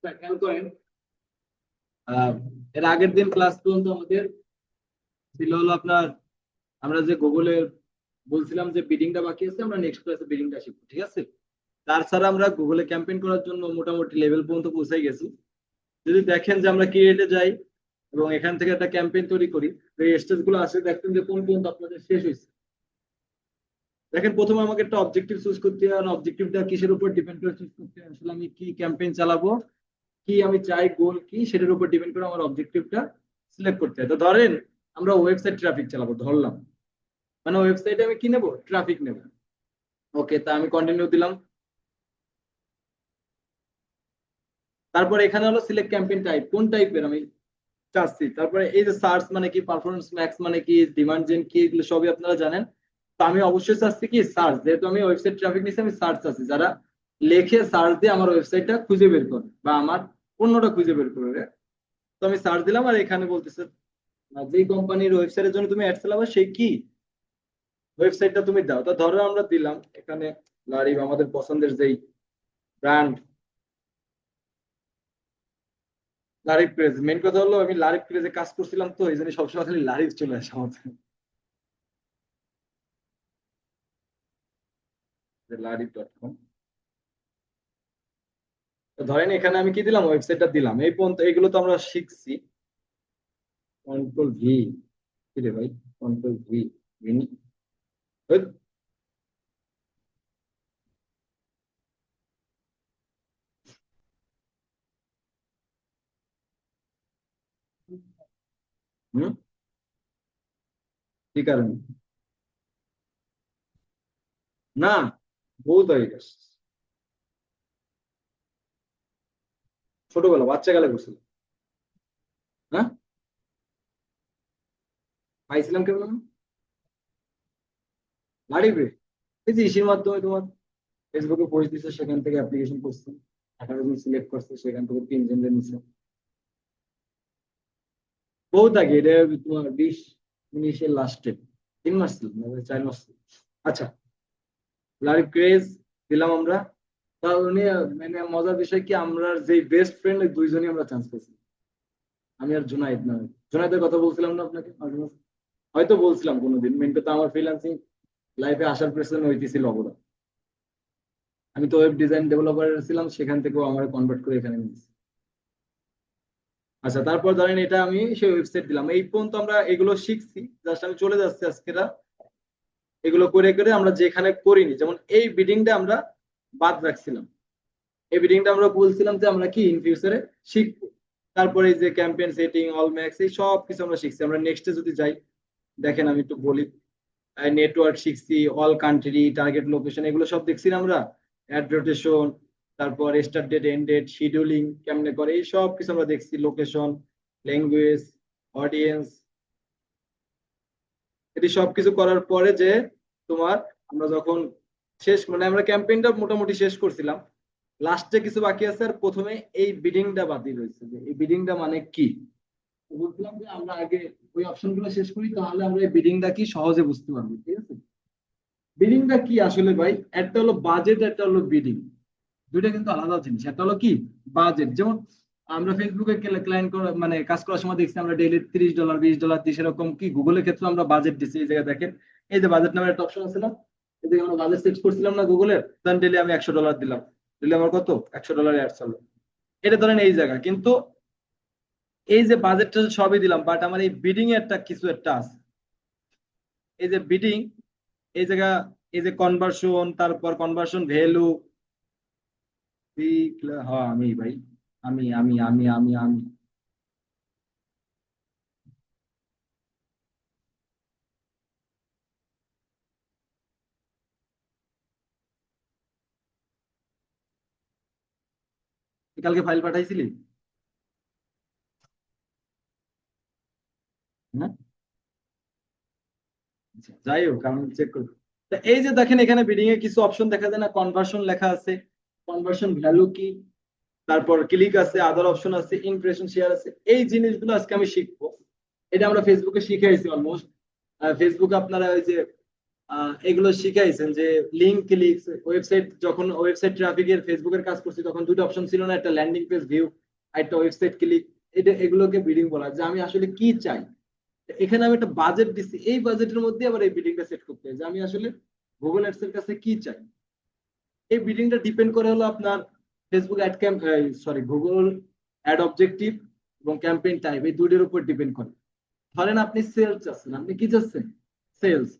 খেয়াল করেন, এর আগের দিন ক্লাস পর্যন্ত আমাদের ছিল হলো আপনার, আমরা যে গুগলে বলছিলাম যে বিডিংটা বাকি আছে, আমরা নেক্সট ক্লাসে বিডিংটা শিখবো, ঠিক আছে? তাছাড়া আমরা গুগলে ক্যাম্পেইন করার জন্য মোটামুটি লেভেল পর্যন্ত পৌঁছে গেছি। যদি দেখেন যে আমরা ক্রিয়েটে যাই এবং এখান থেকে একটা ক্যাম্পেইন তৈরি করি, তো এই স্টেজ গুলো আসে, দেখবেন যে কোন পর্যন্ত আপনাদের শেষ হয়েছে। দেখেন, প্রথমে আমাকে একটা অবজেক্টিভ চুজ করতে হয়, অবজেক্টিভটা কিসের উপর ডিপেন্ড করে চুজ করতে হয়, আসলে আমি কি ক্যাম্পেইন চালাবো, কি আমি চাই, গোল কি, সেটার উপর ডিপেন্ড করে আমার অবজেক্টিভটা সিলেক্ট করতে হয়। তো ধরেন আমরা ওয়েবসাইট ট্রাফিক চালাবো, ধরলাম, মানে ওয়েবসাইটে আমি কি নেবো, ট্রাফিক নেবো। ওকে, তা আমি কন্টিনিউ দিলাম। তারপরে এখানে হলো সিলেক্ট ক্যাম্পেইন টাইপ, কোন টাইপের আমি চাচ্ছি। তারপরে এই যে সার্চ মানে কি, পারফরমেন্স ম্যাক্স মানে কি, ডিমান্ড জেন কি, এগুলো সবই আপনারা জানেন। তো আমি অবশ্যই চাচ্ছি কি সার্চ, যেহেতু আমি ওয়েবসাইট ট্রাফিক নিচ্ছি, আমি সার্চ চাচ্ছি, যারা লেখে সার্চ দিয়ে আমার ওয়েবসাইটটা খুঁজে বের করে বা আমার পণ্যটা খুঁজে বের করে। তো আমি সার্চ দিলাম, আর এখানে বলতেছে যেই কোম্পানির ওয়েবসাইটের জন্য তুমি অ্যাড চালাবে সেই কি ওয়েবসাইটটা তুমি দাও। তো ধরো আমরা দিলাম এখানে লারিব, আমাদের পছন্দের যেই ব্র্যান্ড, লারিব প্রেস। মেন কথা হলো আমি লারিব প্রেসে কাজ করছিলাম, তো এই জন্য সবসময় খালি লারিব চলে আসে আমার, লারিব.com। তো ধরেন এখানে আমি কি দিলাম, ওয়েবসাইটটা দিলাম। এই পর্যন্ত এগুলো তো আমরা শিখছি। কন্ট্রোল ভি, কি রে ভাই, কন্ট্রোল ভি, হুম, কি কারণে? না, বহুত হয়ে গেছে, ছোটবেলা বাচ্চা কালে করছিল। হ্যাঁ, পাইছিলাম কেমন লারিবে, এই যে ইসির মাধ্যমে তোমার ফেসবুকে পোস্ট দিচ্ছে, সেখান থেকে অ্যাপ্লিকেশন করছে, 18 জন সিলেক্ট করছে, সেখান থেকে 3 জন নিচ্ছে। বহুত আগে, এটা তোমার 20 19-এর লাস্টে, 3 মাস ছিল না, 4 মাস ছিল। আচ্ছা, লারিব ক্রেজ দিলাম আমরা। তা উনি মানে মজার বিষয় কি, আমরা যে বেস্ট ফ্রেন্ড, ওই দুইজনই আমরা চান্স পেয়েছি, আমি আর জুনাইদ না। জুনাইদের কথা বলছিলাম না আপনাকে মাঝে মাঝে? হয়তো বলছিলাম কোনোদিন। মেন কথা, আমার ফ্রিল্যান্সিং লাইফে আসার পেছনে হইতেছিল অবদান। আমি তো ওয়েব ডিজাইন ডেভেলপার ছিলাম, সেখান থেকেও আমার কনভার্ট করে এখানে নিয়েছি। আচ্ছা, তারপর ধরেন এটা আমি সেই ওয়েবসাইট দিলাম। এই পর্যন্ত আমরা এগুলো শিখছি, জাস্ট আমি চলে যাচ্ছি আজকেরা। এগুলো করে করে আমরা যেখানে করিনি, যেমন এই বিডিংটা আমরা বাদ রাখছিলাম, এই বিডিংটা আমরা বলছিলাম যে আমরা কি ইন ফিউচারে শিখবো। তারপরে এই যে ক্যাম্পেইন সেটিং, অল ম্যাক্স, এই সব কিছু আমরা শিখছি। আমরা নেক্সটে যদি যাই, দেখেন আমি একটু বলি, নেটওয়ার্ক শিখছি, অল কান্ট্রি, টার্গেট লোকেশন, এগুলো সব দেখছি না আমরা, অ্যাড রোটেশন, তারপর start date, end date, scheduling কেমনে করে, এই সব কিছু আমরা দেখছি। লোকেশন, ল্যাঙ্গুয়েজ, অডিয়েন্স, এটি সবকিছু করার পরে যে তোমার, আমরা যখন শেষ মানে আমরা ক্যাম্পেইনটা মোটামুটি শেষ করছিলাম, লাস্টে কিছু বাকি আছে। আর প্রথমে এই বিডিংটা বাতিল হয়েছে, যে এই বিডিংটা মানে কি। তো বলছিলাম যে আমরা আগে ওই অপশন গুলো শেষ করি, তাহলে আমরা এই বিডিংটা কি সহজে বুঝতে পারবো, ঠিক আছে? বিডিংটা কি আসলে ভাই, একটা হলো বাজেট, একটা হলো বিডিং। দুইটা কিন্তু আলাদা জিনিস। একটা হলো কি বাজেট, যেমন আমরা ফেসবুকে ক্লায়েন্ট মানে কাজ করার সময় দেখছি আমরা ডেইলি $30 $20 দিই, সেরকম কি গুগলের ক্ষেত্রে আমরা বাজেট দিচ্ছি। এই জায়গায় দেখেন, এই যে বাজেট নামের একটা অপশন আছে না, এই যে আমরা বাজেট সেট করছিলাম না গুগলের, ধরেন ডেইলি আমি $100 দিলাম, দিলে আমার কত, $100 অ্যাড চলবে। এটা ধরেন এই জায়গা, কিন্তু এই যে বাজেটটা সবই দিলাম, বাট আমার এই বিডিং এ একটা কিছু একটা আছে। এই যে বিডিং, এই জায়গা, এই যে কনভার্সন, তারপর কনভার্সন ভ্যালু, হ্যাঁ আমি ভাই, আমি কালকে ফাইল পাঠাইছিলি? হ্যাঁ, আচ্ছা, যাই হোক আমি চেক করবো। তা এই যে দেখেন, এখানে বিডিং এ কিছু অপশন দেখা যায় না, কনভার্সন লেখা আছে, কনভার্সন ভ্যালু কি, তারপর ক্লিক আছে, আদার অপশন আছে, ইমপ্রেশন শেয়ার আছে। এই জিনিসগুলো আজকে আমি শিখবো। এটা আমরা ফেসবুকে শিখে আইছি অলমোস্ট। ফেসবুকে আপনারা ওই যে এগুলো শিখাইছেন যে লিঙ্ক ক্লিক, ওয়েবসাইট, যখন ওয়েবসাইট ট্রাফিকের ফেসবুকের কাজ করছি তখন দুটো অপশন ছিল না, একটা ল্যান্ডিং পেজ ভিউ আর একটা ওয়েবসাইট ক্লিক। এটা এগুলোকে বিডিং বলা হয়, যে আমি আসলে কি চাই। এখানে আমি একটা বাজেট দিচ্ছি, এই বাজেটের মধ্যে আবার এই বিডিংটা সেট করতে হয় যে আমি আসলে গুগল অ্যাডস এর কাছে কি চাই। এই বিডিংটা ডিপেন্ড করে হলো আপনার Facebook ad sorry Google ad objective এবং ক্যাম্পেইন টাইপ, এই দুটোর উপর ডিপেন্ড করে। ধরেন আপনি সেলস চাচ্ছেন, আপনি কি চাচ্ছেন? সেলস।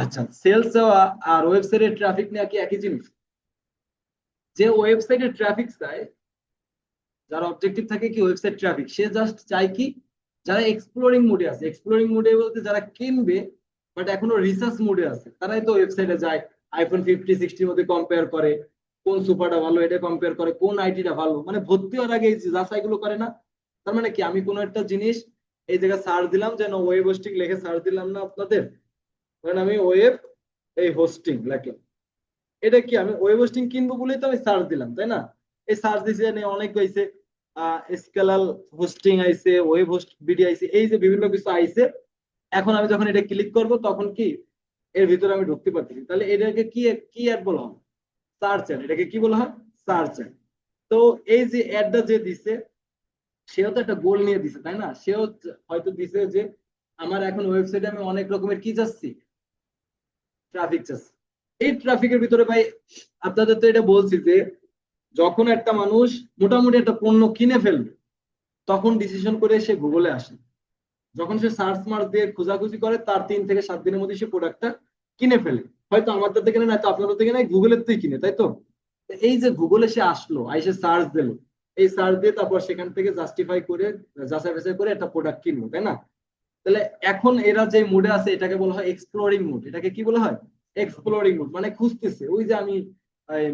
আচ্ছা, সেলস চাওয়া আর ওয়েবসাইটের ট্রাফিক নেওয়া কি একই জিনিস? যে ওয়েবসাইটের ট্রাফিক চায়, যার অবজেক্টিভ থাকে কি ওয়েবসাইট ট্রাফিক, সে জাস্ট চায় কি যারা এক্সপ্লোরিং মোডে আছে, এক্সপ্লোরিং মোডে বলতে যারা কিনবে বাট এখনো রিসার্চ মোডে আছে, তারাই তো ওয়েবসাইটে যায়, আইফোন 50 60 মধ্যে কম্পেয়ার করে, কোন সুপারটা ভালো এটা কম্পেয়ার করে, কোন আইটিটা ভালো, মানে ভর্তি হওয়ার আগে এই যাচাইগুলো করে না। তার মানে কি আমি কোনো একটা জিনিস এই জায়গায় সার্চ দিলাম, যেন ওয়েব হোস্টিং লিখে সার্চ দিলাম না আপনাদের, ধরেন আমি ওয়েব এই হোস্টিং লিখলাম, এটা কি আমি ওয়েব হোস্টিং কিনবো বলেই তো আমি সার্চ দিলাম, তাই না? এই সার্চ দিছে অনেক হয়েছে, স্কেলাল হোস্টিং আইছে, ওয়েব হোস্ট বিডি আইছে, এই যে বিভিন্ন কিছু আইছে। এখন আমি যখন এটা ক্লিক করব তখন কি এর ভিতরে আমি ঢুকতে পারতেছি, তাহলে এটাকে কি কি অ্যাড বলা হয়? Search add. এটাকে কি বলা হয়? Search add. তো এই যে অ্যাডটা যে দিছে, সেও তো একটা গোল নিয়ে দিছে, তাই না? সেও হয়তো দিছে যে আমার এখন ওয়েবসাইটে আমি অনেক রকমের কি চাচ্ছি, ট্রাফিক চাচ্ছি। এই ট্রাফিকের ভিতরে ভাই আপনাদের তো এটা বলছি যে যখন একটা মানুষ মোটামুটি একটা পণ্য কিনে ফেলবে তখন ডিসিশন করে সে গুগলে আসে, যখন সে সার্চ মার্ক দিয়ে খোঁজাখুঁজি করে তার 3 থেকে 7 দিনের মধ্যে সে প্রোডাক্টটা কিনে ফেলে। হয়তো আমাদের থেকে না, তো আপনাদের থেকে নাই, গুগলের থেকে কিনে, তাই তো? এই যে গুগলে সে আসলো, আইসে সার্চ দিল, এই সার্চ দিয়ে তারপর সেখান থেকে জাস্টিফাই করে যাচাই বাছাই করে একটা প্রোডাক্ট কিনবো, তাই না? তাহলে এখন এরা যে মুডে আছে এটাকে বলা হয় এক্সপ্লোরিং মুড। এটাকে কি বলা হয়? এক্সপ্লোরিং মুড, মানে খুঁজতেছে। ওই যে আমি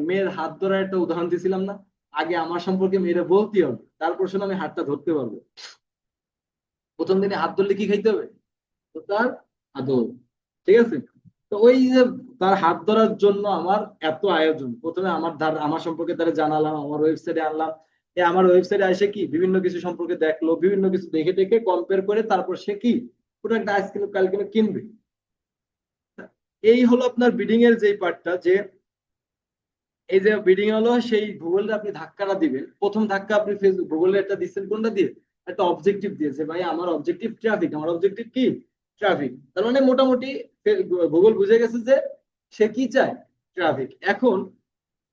মেয়ের হাত ধরার একটা উদাহরণ দিয়েছিলাম না, আগে আমার সম্পর্কে মেয়েরা বলতে হবে, তারপর শুনে আমি হাতটা ধরতে পারবো। প্রথম দিনে হাত ধরলে কি খাইতে হবে? তো তার আদর, ঠিক আছে? তো ওই যে তার হাত ধরার জন্য আমার এত আয়োজন, প্রথমে আমার সম্পর্কে তারা জানালাম, আমার ওয়েবসাইটে আনলাম, আমার ওয়েবসাইটে এসে কি বিভিন্ন কিছু সম্পর্কে দেখলো, বিভিন্ন কিছু দেখে টেকে কম্পেয়ার করে তারপর সে কি পুরো একটা আইসক্রিম কাল কিনে কিনবে। এই হলো আপনার বিডিং এর যেই পার্টটা, যে এই যে বিডিং হলো সেই গুগলে আপনি ধাক্কাটা দিবেন, প্রথম ধাক্কা আপনি ফেসবুক গুগলে একটা দিচ্ছেন কোনটা দিয়ে, একটা অবজেক্টিভ দিয়েছে, ভাই আমার অবজেক্টিভ ট্রাফিক, আমার অবজেক্টিভ কি ট্রাফিক। তার মানে মোটামুটি গুগল বুঝে গেছে যে সে কি চায়, ট্রাফিক। এখন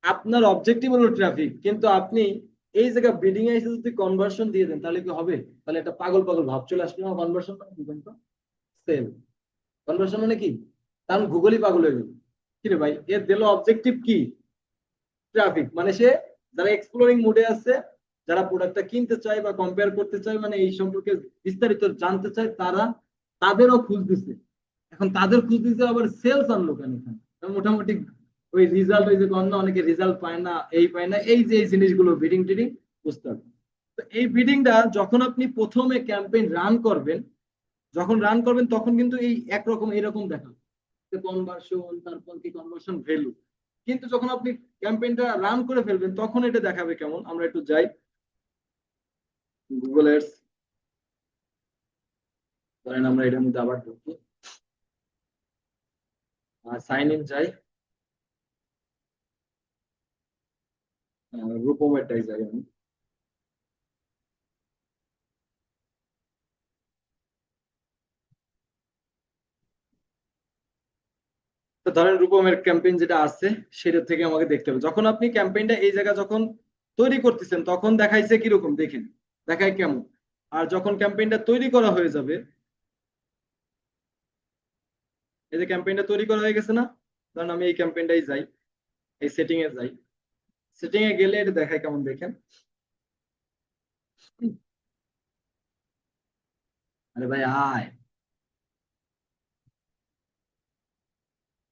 আপনার অবজেক্টিভ হলো ট্রাফিক, কিন্তু আপনি এই জায়গা বিডিং এ এসে যদি কনভার্সন দিয়ে দেন তাহলে কি হবে? তাহলে একটা পাগল পাগল ভাব চলে আসবে না? কনভার্সন মানে কি বলতো? সেল। কনভার্সন মানে কি? কারণ গুগলই পাগল হয়ে যাবে, কি রে ভাই এর দিল অবজেক্টিভ কি ট্রাফিক, মানে সে যারা এক্সপ্লোরিং মুডে আছে, যারা প্রোডাক্টটা কিনতে চায় বা কম্পেয়ার করতে চায়, মানে এই সম্পর্কে বিস্তারিত জানতে চায়, তারা তাদেরও খুঁজ দিচ্ছে। এখন তাদের খুঁজ দিতে আবার সেলস আনলো কেন এখানে? মোটামুটি ওই রেজাল্ট, ওই যে গন্ধ অনেকে রেজাল্ট পায় না, এই পায় না, এই যে এই জিনিসগুলো বিডিং টিডিং বুঝতে হবে। তো এই বিডিংটা যখন আপনি প্রথমে ক্যাম্পেইন রান করবেন, যখন রান করবেন তখন কিন্তু এই একরকম এরকম দেখাবে কনভার্সন, তারপর কি কনভার্সন ভ্যালু। কিন্তু যখন আপনি ক্যাম্পেইনটা রান করে ফেলবেন তখন এটা দেখাবে কেমন, আমরা একটু যাই গুগল অ্যাডস, ধরেন আমরা এটার মধ্যে আবার ঢুকি, সাইন ইন যাই, রূপমেরটাই যাই আমি। তো ধরেন রূপমের ক্যাম্পেইন যেটা আছে সেটা থেকে আমাকে দেখতে হবে, যখন আপনি ক্যাম্পেইনটা এই জায়গা যখন তৈরি করতেছেন তখন দেখাইছে কিরকম দেখেন, দেখায় কেমন। আর যখন ক্যাম্পেইনটা তৈরি করা হয়ে যাবে, এই যে ক্যাম্পেইনটা তৈরি করা হয়ে গেছে না, কারণ আমি এই ক্যাম্পেইনটাই যাই, এই সেটিং এ যাই, সেটিং এ গেলে এটা দেখায় কেমন দেখেন। আরে ভাই আয়,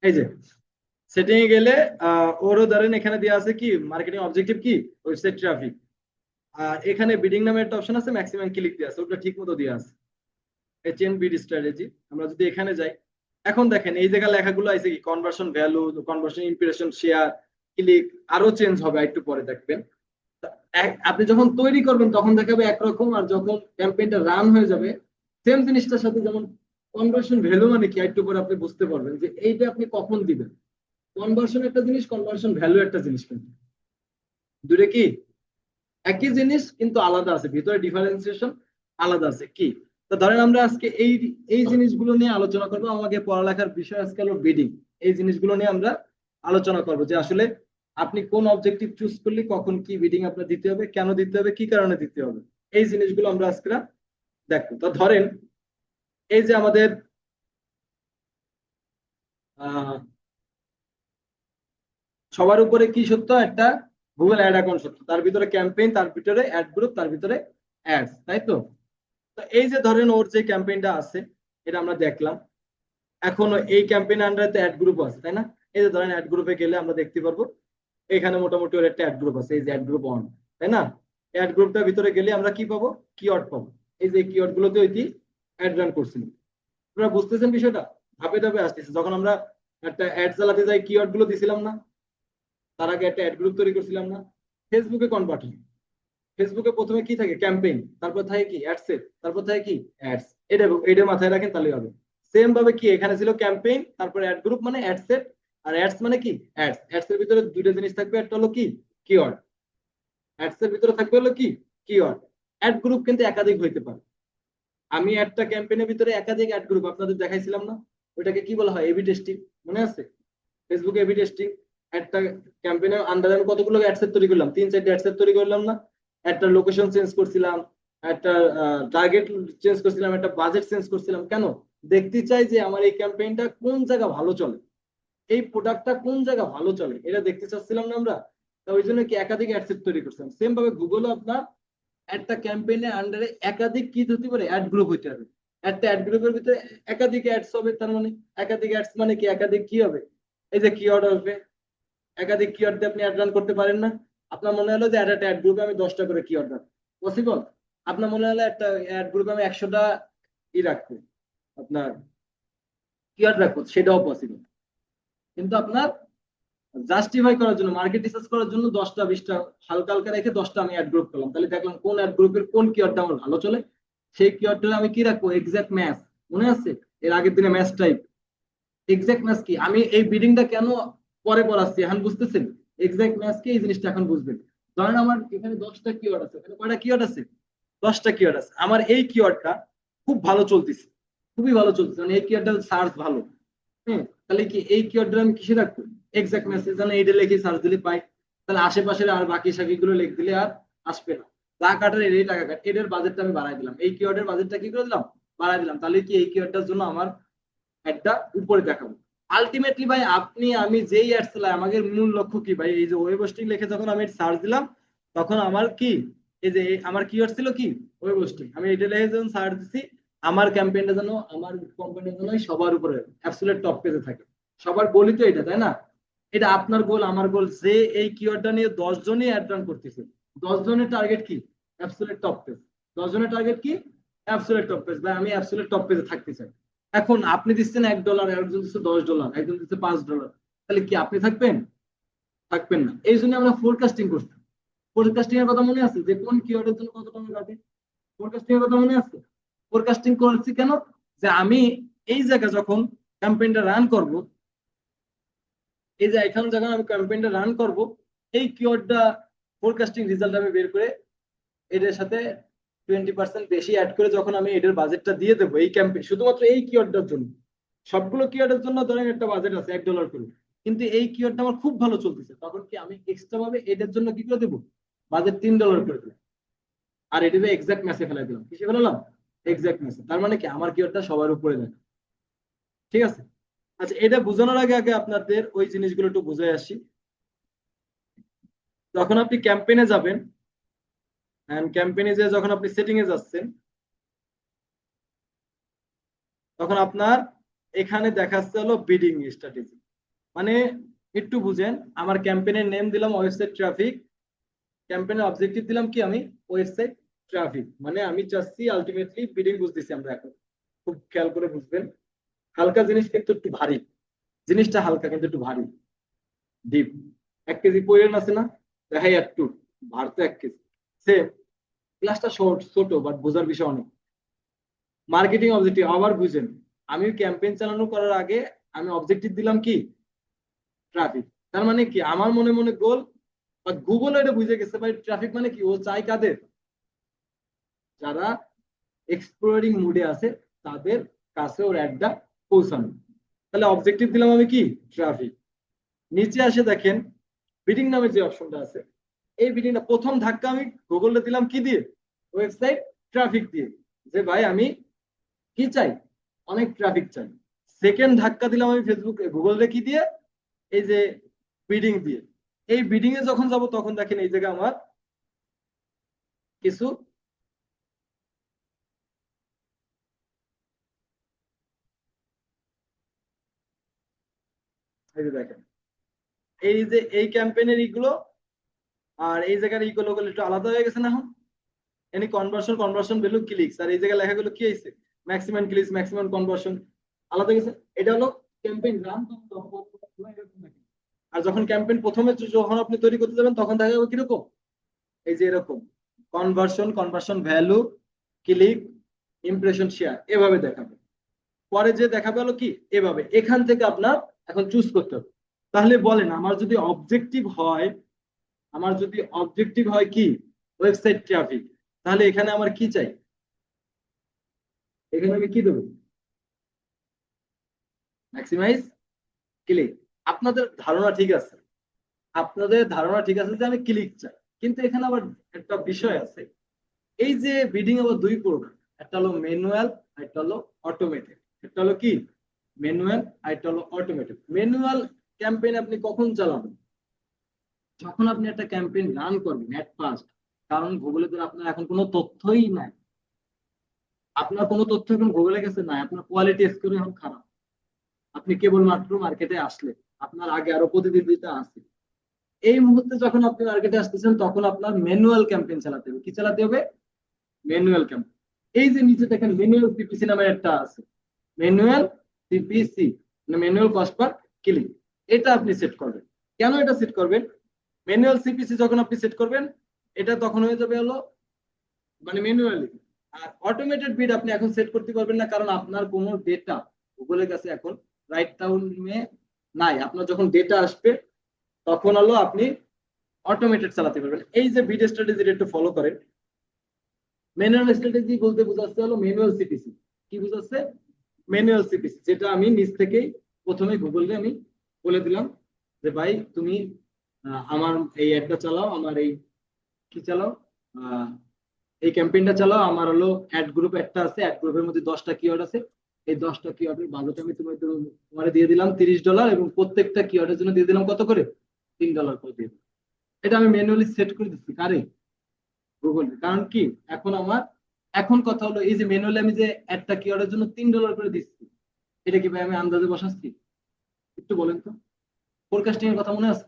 এই যে সেটিং এ গেলে ওরও ধরেন এখানে দেওয়া আছে কি মার্কেটিং অবজেক্টিভ কি ওয়েবসাইট ট্রাফিক, আর এখানে বিডিং নামে একটা অপশন আছে, ম্যাক্সিমাম ক্লিক দেওয়া আছে, ওটা ঠিক মতো দেওয়া আছে, এইচএন বিড স্ট্র্যাটেজি। আমরা যদি এখানে যাই, এখন দেখেন এই জায়গা লেখাগুলো আছে কি conversion value, conversion impression, share, click, আরো চেঞ্জ হবে একটু পরে দেখবেন। আপনি যখন তৈরি করবেন তখন দেখাবে একরকম, আর যখন ক্যাম্পেইনটা রান হয়ে যাবে সেম জিনিসটার সাথে যেমন কনভার্সন ভ্যালু মানে কি একটু পরে আপনি বুঝতে পারবেন যে এইটা আপনি কখন দিবেন। কনভার্সন একটা জিনিস, কনভার্সন ভ্যালু একটা জিনিস, কিন্তু দুটো কি একই জিনিস কিন্তু আলাদা আছে, ভিতরে ডিফারেন্সিয়েশন আলাদা আছে। কি তো ধরেন আমরা আজকে এই এই জিনিসগুলো নিয়ে আলোচনা করবো। আমাকে পড়ালেখার বিষয় আজকে হলো বিডিং। এই জিনিসগুলো নিয়ে আমরা আলোচনা করবো যে আসলে আপনি কোন অবজেক্টিভ চুজ করলে কখন কি বিডিং আপনার দিতে হবে, কেন দিতে হবে, কি কারণে দিতে হবে, এই জিনিসগুলো আমরা আজকে দেখবো। তো ধরেন এই যে আমাদের আহ সবার উপরে কি সত্য, একটা গুগল অ্যাড অ্যাকাউন্ট সত্য, তার ভিতরে ক্যাম্পেইন, তার ভিতরে অ্যাড গ্রুপ, তার ভিতরে অ্যাডস, তাই তো? তো এই যে ধরেন ওর যে ক্যাম্পেইনটা আছে এটা আমরা দেখলাম। এখন এই ক্যাম্পেইন আন্ডারে তো অ্যাড গ্রুপ আছে, তাই না? এই যে ধরেন অ্যাড গ্রুপে গেলে আমরা দেখতে পারবো এখানে মোটামুটি ওর একটা অ্যাড গ্রুপ আছে, এই যে অ্যাড গ্রুপ অন, তাই না? অ্যাড গ্রুপটার ভিতরে গেলে আমরা কি পাবো, কিওয়ার্ড পাবো। এই যে কিওয়ার্ড গুলোতে ওই অ্যাড রান করছিলাম। আপনারা বুঝতেছেন বিষয়টা? ধাপে ধাপে আসতেছে। যখন আমরা একটা অ্যাড চালাতে যাই কিওয়ার্ড গুলো দিছিলাম না, তার আগে একটা অ্যাড গ্রুপ তৈরি করছিলাম না। ফেসবুকে কনভার্ট, ফেসবুকে প্রথমে কি থাকে, ক্যাম্পেইন, তারপর থাকে কি অ্যাডসেট, তারপর থাকে কি অ্যাডস। এটা এটা মাথায় রাখেন তাহলে হবে। সেম ভাবে কি এখানে ছিল ক্যাম্পেইন, তারপর অ্যাড গ্রুপ মানে অ্যাডসেট, আর অ্যাডস মানে কি অ্যাডস। অ্যাডস এর ভিতরে দুইটা জিনিস থাকবে, একটা হলো কি কিওয়ার্ড, অ্যাডস এর ভিতরে থাকবে হলো কি কিওয়ার্ড। অ্যাড গ্রুপ কিন্তু একাধিক হইতে পারে। আমি একটা ক্যাম্পেইনের ভিতরে একাধিক অ্যাড গ্রুপ আপনাদের দেখাইছিলাম না, ওটাকে কি বলা হয়, এবি টেস্টিং, মনে আছে? ফেসবুকে এবি টেস্টিং। একটা ক্যাম্পেইনের আন্ডারে আমি কতগুলো অ্যাডসেট তৈরি করলাম, 3-4টা অ্যাডসেট তৈরি করলাম না? একটা লোকেশন চেঞ্জ করছিলাম, একটা টার্গেট চেঞ্জ করছিলাম, একটা বাজেট চেঞ্জ করছিলাম। কেন? দেখতে চাই যে আমার এই ক্যাম্পেইনটা কোন জায়গা ভালো চলে, এই প্রোডাক্টটা কোন জায়গা ভালো চলে, এটা দেখতে চাচ্ছিলাম না আমরা? তো ওই জন্য কি একাধিক অ্যাডসেট তৈরি করছিলাম। সেম ভাবে গুগলও আপনার একটা ক্যাম্পেইনের আন্ডারে একাধিক কি হতে পারে, অ্যাড গ্রুপ হইতে হবে। একটা অ্যাড গ্রুপের ভিতরে একাধিক অ্যাডস হবে, তার মানে একাধিক অ্যাডস মানে কি একাধিক কি হবে, এই যে কিওয়ার্ড আসবে। একাধিক কিওয়ার্ড দিয়ে আপনি অ্যাড রান করতে পারেন না? আপনার মনে হলো যে একটা অ্যাড গ্রুপে আমি 10টা করে কিওয়ার্ড রাখবো, পসিবল? আপনার মনে হলো একটা অ্যাড গ্রুপে আমি 100টা রাখবো, আপনার কিওয়ার্ড রাখবো, সেটাও পসিবল। কিন্তু আপনার জাস্টিফাই করার জন্য, মার্কেট রিসার্চ করার জন্য 10টা 20টা হালকা হালকা রেখে 10টা আমি অ্যাড গ্রুপ করলাম। তাহলে দেখলাম কোন অ্যাড গ্রুপের কোন কিওয়ার্ডটা আমার ভালো চলে, সেই কিওয়ার্ডটা আমি কি রাখবো, এক্সাক্ট ম্যাচ। মনে আছে এর আগের দিনে ম্যাচ টাইপ? এক্সাক্ট ম্যাচ কি, আমি এই বিডিংটা কেন পরে পড়াচ্ছি এখন বুঝতেছেন? এক্সাক্ট ম্যাচ কি, এই জিনিসটা এখন বুঝবেন। ধরেন আমার এখানে 10টা কিওয়ার্ড আছে, এখানে কয়টা কিওয়ার্ড আছে, 10টা কিওয়ার্ড আছে। আমার এই কিওয়ার্ডটা খুব ভালো চলতেছে, খুবই ভালো চলতেছে, মানে এই কিওয়ার্ডটা সার্চ ভালো। হ্যাঁ, তাহলে কি এই কিওয়ার্ডটা আমি কিসে রাখবো, এক্সাক্ট মেসেজ, মানে এইটা লিখে সার্চ দিলে পাই। তাহলে আশেপাশের আর বাকি সাকি গুলো লিখ দিলে আর আসবে না। টাকা কাটার এই টাকা কাট, এটার বাজেটটা আমি বাড়াই দিলাম, এই কিওয়ার্ডের বাজেটটা কি করে দিলাম, বাড়াই দিলাম। তাহলে কি এই কিওয়ার্ডটার জন্য আমার একটা উপরে দেখাবো। আলটিমেটলি ভাই আপনি আমি যেই অ্যাড চালাই, আমাদের মূল লক্ষ্য কি ভাই, এই যে ওয়েব হোস্টিং লিখে যখন আমি সার্চ দিলাম, তখন আমার কি, এই যে আমার কিওয়ার্ড ছিল কি ওয়েব হোস্টিং, আমি এটা লিখে যখন সার্চ দিছি, আমার ক্যাম্পেইনটা যেন, আমার কোম্পানির জন্য সবার উপরে অ্যাবসলিউট টপ পেজে থাকে। সবার গোলই তো এটা, তাই না? এটা আপনার গোল, আমার গোল, যে এই কিওয়ার্ডটা নিয়ে 10 জনই অ্যাড রান করতেছে, 10 জনের টার্গেট কি, অ্যাবসলিউট টপ পেজ। 10 জনের টার্গেট কি, অ্যাবসলিউট টপ পেজ। ভাই আমি অ্যাবসলিউট টপ পেজে থাকতে চাই। এখন আপনি দিচ্ছেন $1, একজন দিচ্ছে $10, একজন দিচ্ছে $5, তাহলে কি আপনি থাকবেন? থাকবেন না। এই জন্য আমরা ফোরকাস্টিং করছি। ফোরকাস্টিং এর কথা মনে আছে যে কোন কিওয়ার্ডের জন্য কত টাকা লাগবে? ফোরকাস্টিং এর কথা মনে আছে? ফোরকাস্টিং করছি কেন, যে আমি এই জায়গা যখন ক্যাম্পেইনটা রান করব, এই যে এখানে যখন আমি ক্যাম্পেইনটা রান করব, এই কিওয়ার্ডটা ফোরকাস্টিং রেজাল্ট আমি বের করে এটার সাথে 20% বেশি অ্যাড করে যখন আমি এটার বাজেটটা দিয়ে দেবো এই ক্যাম্পেইন, শুধুমাত্র এই কিওয়ার্ডটার জন্য। সবগুলো কিওয়ার্ডের জন্য ধরেন একটা বাজেট আছে $1 করে, কিন্তু এই কিওয়ার্ডটা আমার খুব ভালো চলতেছে, তখন কি আমি এক্সট্রা ভাবে এটার জন্য কি করে দেবো, বাজেট $3 করে দেবো। আর এটাকে এক্সাক্ট ম্যাচে ফেলাই দিলাম, কিসে ফেলালাম, এক্সাক্ট ম্যাচে। তার মানে কি আমার কিওয়ার্ডটা সবার উপরে দেয়। ঠিক আছে? আচ্ছা, এটা বোঝানোর আগে আগে আপনাদের ওই জিনিসগুলো একটু বুঝে আসি। যখন আপনি ক্যাম্পেইনে যাবেন, ক্যাম্পেইনে যে যখন আপনি সেটিং এ যাচ্ছেন, তখন আপনার এখানে দেখাচ্ছে হলো বিডিং স্ট্র্যাটেজি। মানে একটু বুঝেন, আমার ক্যাম্পেইনের নেম দিলাম ওয়েবসাইট ট্রাফিক, ক্যাম্পেইনের অবজেক্টিভ দিলাম কি আমি, ওয়েবসাইট ট্রাফিক। মানে আমি চাচ্ছি আলটিমেটলি বিডিং, বুঝতেছি আমরা এখন, খুব খেয়াল করে বুঝবেন। হালকা জিনিস কিন্তু একটু ভারী, জিনিসটা হালকা কিন্তু একটু ভারী, ডিপ। 1 কেজি পয়েন আছে না, দেখাই একটু ভার তো 1 কেজি, সেম। ক্লাসটা শর্ট ছোট, বাট বোঝার বিষয় অনেক। মার্কেটিং অবজেক্টিভ আবার বুঝেন, আমি ক্যাম্পেইন চালানো করার আগে আমি অবজেক্টিভ দিলাম কি ট্রাফিক। তার মানে কি আমার মনে মনে গোল, বা গুগল এটা বুঝে গেছে ভাই ট্রাফিক মানে কি, ও চাই কাদের, যারা এক্সপ্লোরিং মুডে আছে তাদের কাছে ওর অ্যাডটা পৌঁছানো। তাহলে অবজেক্টিভ দিলাম আমি কি ট্রাফিক। নিচে আসে দেখেন বিডিং নামের যে অপশনটা আছে, এই বিডিংটা প্রথম ধাক্কা আমি গুগলে দিলাম কি দিয়ে, ওয়েবসাইট ট্রাফিক দিয়ে, যে ভাই আমি কি চাই, অনেক ট্রাফিক চাই। সেকেন্ড ধাক্কা দিলাম আমি ফেসবুক গুগলে কি দিয়ে, এই যে বিডিং দিয়ে। এই বিডিং এ যখন যাব তখন দেখেন এই জায়গায় আমার কিছু এই যে দেখেন এই যে এই ক্যাম্পেইনের ইগুলো আর এই জায়গার ইগুলো একটু আলাদা হয়ে গেছে না এখন। Any conversion conversion value clicks, আর এই জায়গায় লেখাগুলো কি হয়েছে ম্যাক্সিমাম ক্লিকস ম্যাক্সিমাম কনভার্সন আলাদা গেছে। এটা হলো ক্যাম্পেইন রান। আর যখন ক্যাম্পেইন প্রথমে যখন আপনি তৈরি করতে যাবেন তখন দেখা যাবে কিরকম, এই যে এরকম conversion conversion value click impression share এভাবে দেখাবে। পরে যে দেখাবে হলো কি এভাবে, এখান থেকে আপনার এখন চুজ করতে হবে। তাহলে বলেন আমার যদি অবজেক্টিভ হয় কি ওয়েবসাইট ট্রাফিক, তাহলে এখানে আমার কি চাই, এখানে আমি কি দেবো ম্যাক্সিমাইজ ক্লিক। আপনাদের ধারণা ঠিক আছে, আপনাদের ধারণা ঠিক আছে যে আমি ক্লিক চাই, কিন্তু এখানে আবার একটা বিষয় আছে। এই যে বিডিং আবার দুই প্রকার, একটা হলো ম্যানুয়াল আর একটা হলো অটোমেটেড। একটা হলো কি ম্যানুয়াল আর একটা হলো অটোমেটেড। ম্যানুয়াল ক্যাম্পেইন আপনি কখন চালাবেন, যখন আপনি একটা ক্যাম্পেইন রান করবেন এট ফার্স্ট। কারণ গুগলে তো আপনার এখন কোনো তথ্যই নাই, আপনার কোনো তথ্য এখন গুগলের কাছে নাই, আপনার কোয়ালিটি স্কোর এখন খারাপ, আপনি কেবলমাত্র মার্কেটে আসলে, আপনার আগে আরো প্রতিদ্বন্দ্বিতা আছে। এই মুহূর্তে যখন আপনি মার্কেটে আসতেছেন তখন আপনার ম্যানুয়াল ক্যাম্পেইন চালাতে হবে। কি চালাতে হবে, ম্যানুয়াল ক্যাম্পেইন। এই যে নিচে দেখেন ম্যানুয়াল সিপিসি নামের একটা আছে, ম্যানুয়াল সিপিসি মানে ম্যানুয়াল কস্ট পার ক্লিক। এটা আপনি সেট করবেন। কেন এটা সেট করবেন, ম্যানুয়াল সিপিসি যখন আপনি সেট করবেন এটা তখন হয়ে যাবে হলো মানে ম্যানুয়ালি। আর অটোমেটেড বিড আপনি এখন সেট করতে পারবেন না, কারণ আপনার কোনো ডেটা গুগলের কাছে এখন রাইট টাইমে নাই। আপনার যখন ডেটা আসবে তখন হলো আপনি অটোমেটেড চালাতে পারবেন। এই যে বিড স্ট্র্যাটেজি একটু ফলো করেন। ম্যানুয়াল স্ট্র্যাটেজি বলতে বোঝাচ্ছে হলো ম্যানুয়াল সিপিসি। কি বোঝাচ্ছে, ম্যানুয়াল সিপিসি, যেটা আমি নিজ থেকেই প্রথমে গুগলে আমি বলে দিলাম যে ভাই তুমি আমার এই অ্যাডটা চালাও, আমার এই কি চালাও, আহ, এই ক্যাম্পেইনটা চালাও। আমার হলো অ্যাড গ্রুপ একটা আছে, অ্যাড গ্রুপের মধ্যে 10টা কিওয়ার্ড আছে। এই 10টা কিওয়ার্ডের বাজেট আমি তোমার দিয়ে দিলাম $30, এবং প্রত্যেকটা কিওয়ার্ডের জন্য দিয়ে দিলাম কত করে, $3 করে দিয়ে দিলাম। এটা আমি ম্যানুয়ালি সেট করে দিচ্ছি কারে, গুগল। কারণ কি এখন আমার এখন কথা হলো এই যে ম্যানুয়ালি আমি যে একটা কিওয়ার্ডের জন্য $3 করে দিচ্ছি, এটা কি ভাই আমি আন্দাজে বসাচ্ছি, একটু বলেন তো। ফোরকাস্টিং এর কথা মনে আছে,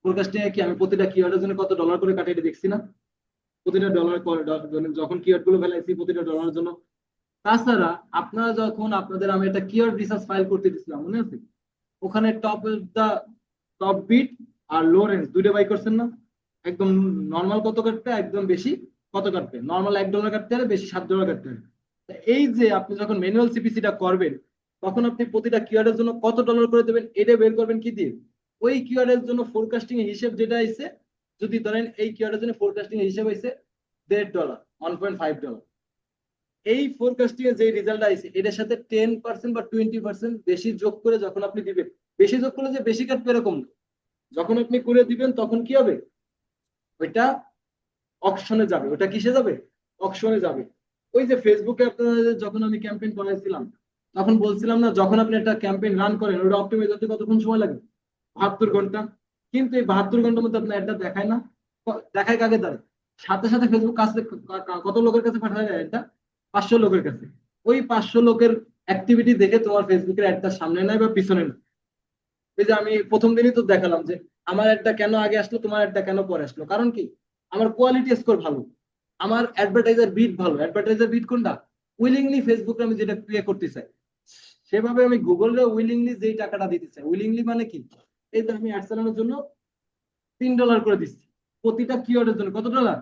ফোরকাস্টিং এ কি আমি প্রতিটা কিওয়ার্ডের জন্য কত ডলার করে কাটে এটা দেখছি না, প্রতিটা ডলার যখন কিওয়ার্ড গুলো ফেলাইছি প্রতিটা ডলারের জন্য। তাছাড়া আপনারা যখন আপনাদের আমি একটা কিওয়ার্ড রিসার্চ ফাইল করতে দিছিলাম মনে আছে, ওখানে টপ বিট আর লো রেঞ্জ দুইটা বাই করছেন না, একদম নর্মাল কত কাটবে, একদম বেশি কত কাটবে, নর্মাল $1 কাটতে হবে, বেশি $7 কাটতে হবে। তা এই যে আপনি যখন ম্যানুয়াল সিপিসিটা করবেন তখন আপনি প্রতিটা কিওয়ার্ডের জন্য কত ডলার করে দেবেন এটা বের করবেন কি দিয়ে, ওই কিওয়ার্ডের জন্য ফোরকাস্টিং এর হিসেব যেটা আইছে। যদি ধরেন এই কিওয়ার্ডের জন্য ফোরকাস্টিং এর হিসেব হইছে $1.5, $1.5, এই ফোরকাস্টিং এর যে রেজাল্ট আইছে এটার সাথে 10% বা 20% বেশি যোগ করে যখন আপনি দিবেন, বেশি যোগ করলে যে বেশি কাটবে এরকম না। যখন আপনি করে দিবেন তখন কি হবে, ওইটা অকশনে যাবে। ওটা কিসে যাবে, অকশনে যাবে। ওই যে ফেসবুকে আপনাদের যখন আমি ক্যাম্পেইন করাইছিলাম তখন বলছিলাম না, যখন আপনি একটা ক্যাম্পেইন রান করেন ওটা অপটিমাইজ হতে কতক্ষণ সময় লাগে, 72 ঘন্টা। কিন্তু এই 72 ঘন্টার মধ্যে আপনার এটা দেখায় না, দেখায় কাকে দাঁড়ায়, সাথে সাথে ফেসবুক কাছে কত লোকের কাছে পাঠায় এটা, 500 লোকের কাছে। ওই 500 লোকের অ্যাক্টিভিটি দেখে তোমার ফেসবুকের একটা সামনে নাই বা পিছনে নাই। এই যে আমি প্রথম দিনই তো দেখালাম যে আমার একটা কেন আগে আসলো তোমার একটা কেন পরে আসলো, কারণ কি আমার কোয়ালিটি স্কোর ভালো, আমার অ্যাডভার্টাইজার বিট ভালো। অ্যাডভার্টাইজার বিট কোনটা, উইলিংলি ফেসবুকে আমি যেটা পে করতে চাই সেভাবে আমি গুগলে উইলিংলি যেই টাকাটা দিতে চাই। উইলিংলি মানে কি, এই যে আমি অ্যাড চালানোর জন্য $3 করে দিচ্ছি, প্রতিটা কিওয়ার্ডের জন্য কত ডলার,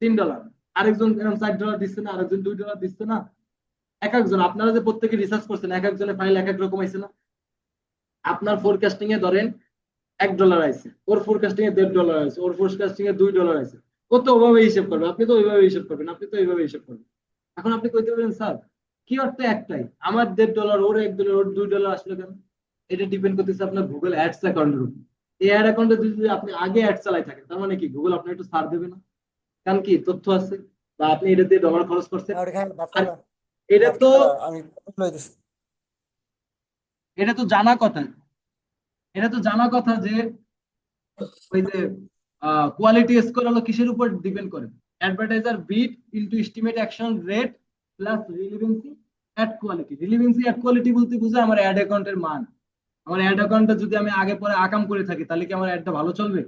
$3। আরেকজন $4 দিচ্ছে না, আরেকজন $2 দিচ্ছে না। এক একজন আপনারা যে প্রত্যেকে রিসার্চ করছেন, এক একজনের ফাইল এক এক রকম আইছে না? আপনার ফোরকাস্টিং এ ধরেন $1 আছে, ওর ফোরকাস্টিং এ $1.5 আছে, ওর ফোরকাস্টিং এ $2 আছে। ও তো ওভাবে হিসাব করবে, আপনি তো ওইভাবে হিসাব করবেন, আপনি তো এইভাবে হিসাব করবেন। এখন আপনি কইতে পারেন স্যার কি অর্থ একটাই, আমার $1.5, ওর $1, ওর $2 আসলে কেন? এটা ডিপেন্ড করতেছে আপনার গুগল অ্যাডস অ্যাকাউন্টের উপর। এই অ্যাড অ্যাকাউন্টে যদি আপনি আগে অ্যাড চালাই থাকেন, তার মানে কি গুগল আপনার একটু ছাড় দেবে না? কারণ কি তথ্য আছে, বা আপনি এটা দিয়ে ডলার খরচ করছেন। আর এখানে আর বাচ্চারা এটা তো বাচ্চারা আমি লইতেছি। এটা তো জানা কথা, এটা তো জানা কথা যে ওই যে কোয়ালিটি স্কোর হলো কিসের উপর ডিপেন্ড করে? Advertiser bid into estimate action rate plus relevancy ad quality. Relevancy ad quality বলতে বুঝে আমার অ্যাড অ্যাকাউন্টের মান। আমার অ্যাড অ্যাকাউন্টটা যদি আমি আগে পরে আকাম করে থাকি, তাহলে কি আমার অ্যাডটা ভালো চলবে?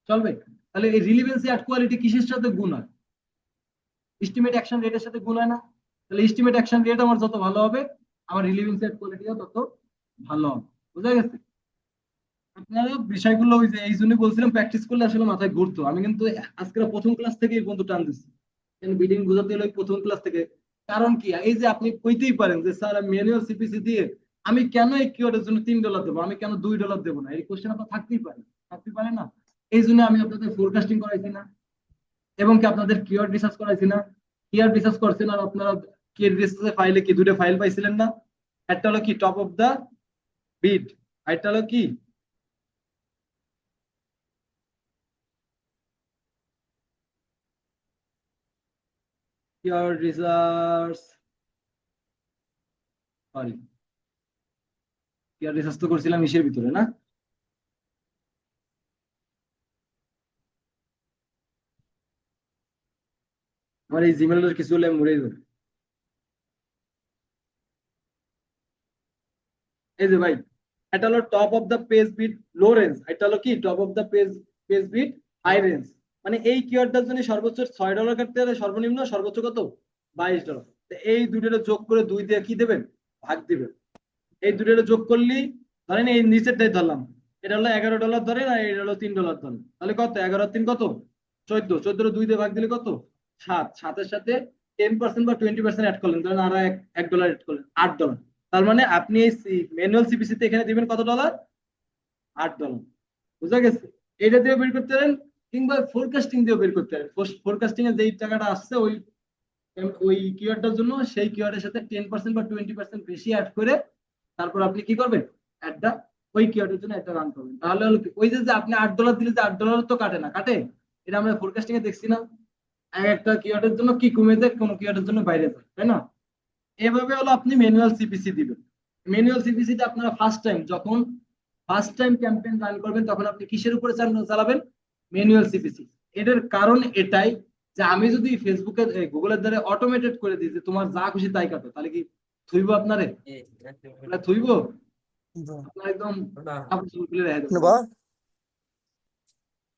চলবে। তাহলে এই রিলিভেন্সি অ্যাড কোয়ালিটি কিসের সাথে গুণ হয়? এস্টিমেট অ্যাকশন রেটের সাথে গুণ হয় না? তাহলে এস্টিমেট অ্যাকশন রেট আমার যত ভালো হবে, আমার রিলিভেন্সি অ্যাড কোয়ালিটিও তত ভালো হবে। বুঝা গেছে? আপনারা বিষয়গুলো ওই যে এই জন্য বলছিলাম প্র্যাকটিস করলে আসলে মাথায় ঘুরতো। আমি কিন্তু আজকে প্রথম ক্লাস থেকে এই পর্যন্ত টান দিচ্ছি, বিডিং বোঝাতে হলো প্রথম ক্লাস থেকে। কারণ কি, এই যে আপনি কইতেই পারেন যে স্যার ম্যানুয়াল সিপিসি দিয়ে আমি কেন এই কিওয়ার্ডের জন্য $3 দেবো, আমি কেন $2 দেবো না? এই কোশ্চেন আপনার থাকতেই পারে, থাকতে পারে না? এই জন্য আমি আপনাদের ফোরকাস্টিং করাইছি না, এবং কি আপনাদের কিওয়ার্ড রিসার্চ করাইছি না? কিওয়ার্ড রিসার্চ করছেন, আর আপনারা কিওয়ার্ড রিসার্চের ফাইলে কি দুটো ফাইল পাইছিলেন না? একটা হলো কি টপ অফ দা বিড, আর একটা হলো কি keyword research, sorry, keyword research তো করছিলাম ইসের ভিতরে না? আমার এই জিমেলের কিছু হলে মরে যাবে। এই যে ভাই, এটা হলো top of the page bid low range, এটা হলো কি top of the page page bid high range. মানে এই কিওয়ার্ডটার জন্য সর্বোচ্চ $6 কাটতে হলে সর্বনিম্ন সর্বোচ্চ কত? $22। এই দুটোর যোগ করে 2 দিয়ে কি দেবেন? ভাগ দিবেন। এই দুটোর যোগ করলি, ধরেন এই নিচেরটাই ধরলাম, এটা হলো $11 ধরেন, আর এটা হলো $3 ধরেন, তাহলে কত? 11 আর 3 কত? 14। 14 2 দিয়ে ভাগ দিলে কত? 7। 7-এর সাথে 10% বা 20% অ্যাড করলেন, ধরেন আর $1 অ্যাড করলেন, $8। তার মানে আপনি এই ম্যানুয়াল সিপিসি তে এখানে দিবেন কত ডলার? $8। বুঝা গেছে? এটা দিয়ে বের করতে পারেন, কিংবা ফোরকাস্টিং দিয়ে বের করতে পারেন। ফোরকাস্টিং এ যেই টাকাটা আসছে ওই ওই কিওয়ার্ডটার জন্য, সেই কিওয়ার্ডের সাথে 10% বা 20% বেশি অ্যাড করে তারপর আপনি কি করবেন? অ্যাডটা ওই কিওয়ার্ডের জন্য একটা রান করবেন। তাহলে হলো কি, ওই যে যে আপনি $8 দিলে যে $8 তো কাটে না, কাটে? এটা আমরা ফোরকাস্টিং এ দেখছি না, এক একটা কিওয়ার্ডের জন্য কি কমে যায়, কোন কিওয়ার্ডের জন্য বাইরে যায়, তাই না? এভাবে হলো আপনি ম্যানুয়াল সিপিসি দিবেন। ম্যানুয়াল সিপিসি তে আপনারা ফার্স্ট টাইম ক্যাম্পেইন রান করবেন, তখন আপনি কিসের উপরে চালাবেন? Manual CPC. এটার কারণ এটাই যে আমি যদি ফেসবুকে গুগলের দ্বারা অটোমেটেড করে দিই যে তোমার যা খুশি তাই কাটো, তাহলে কি থুইব আপনারে? থুইব? আপনার একদম কাপড় চোপড় খুলে রেখে দেবো। বা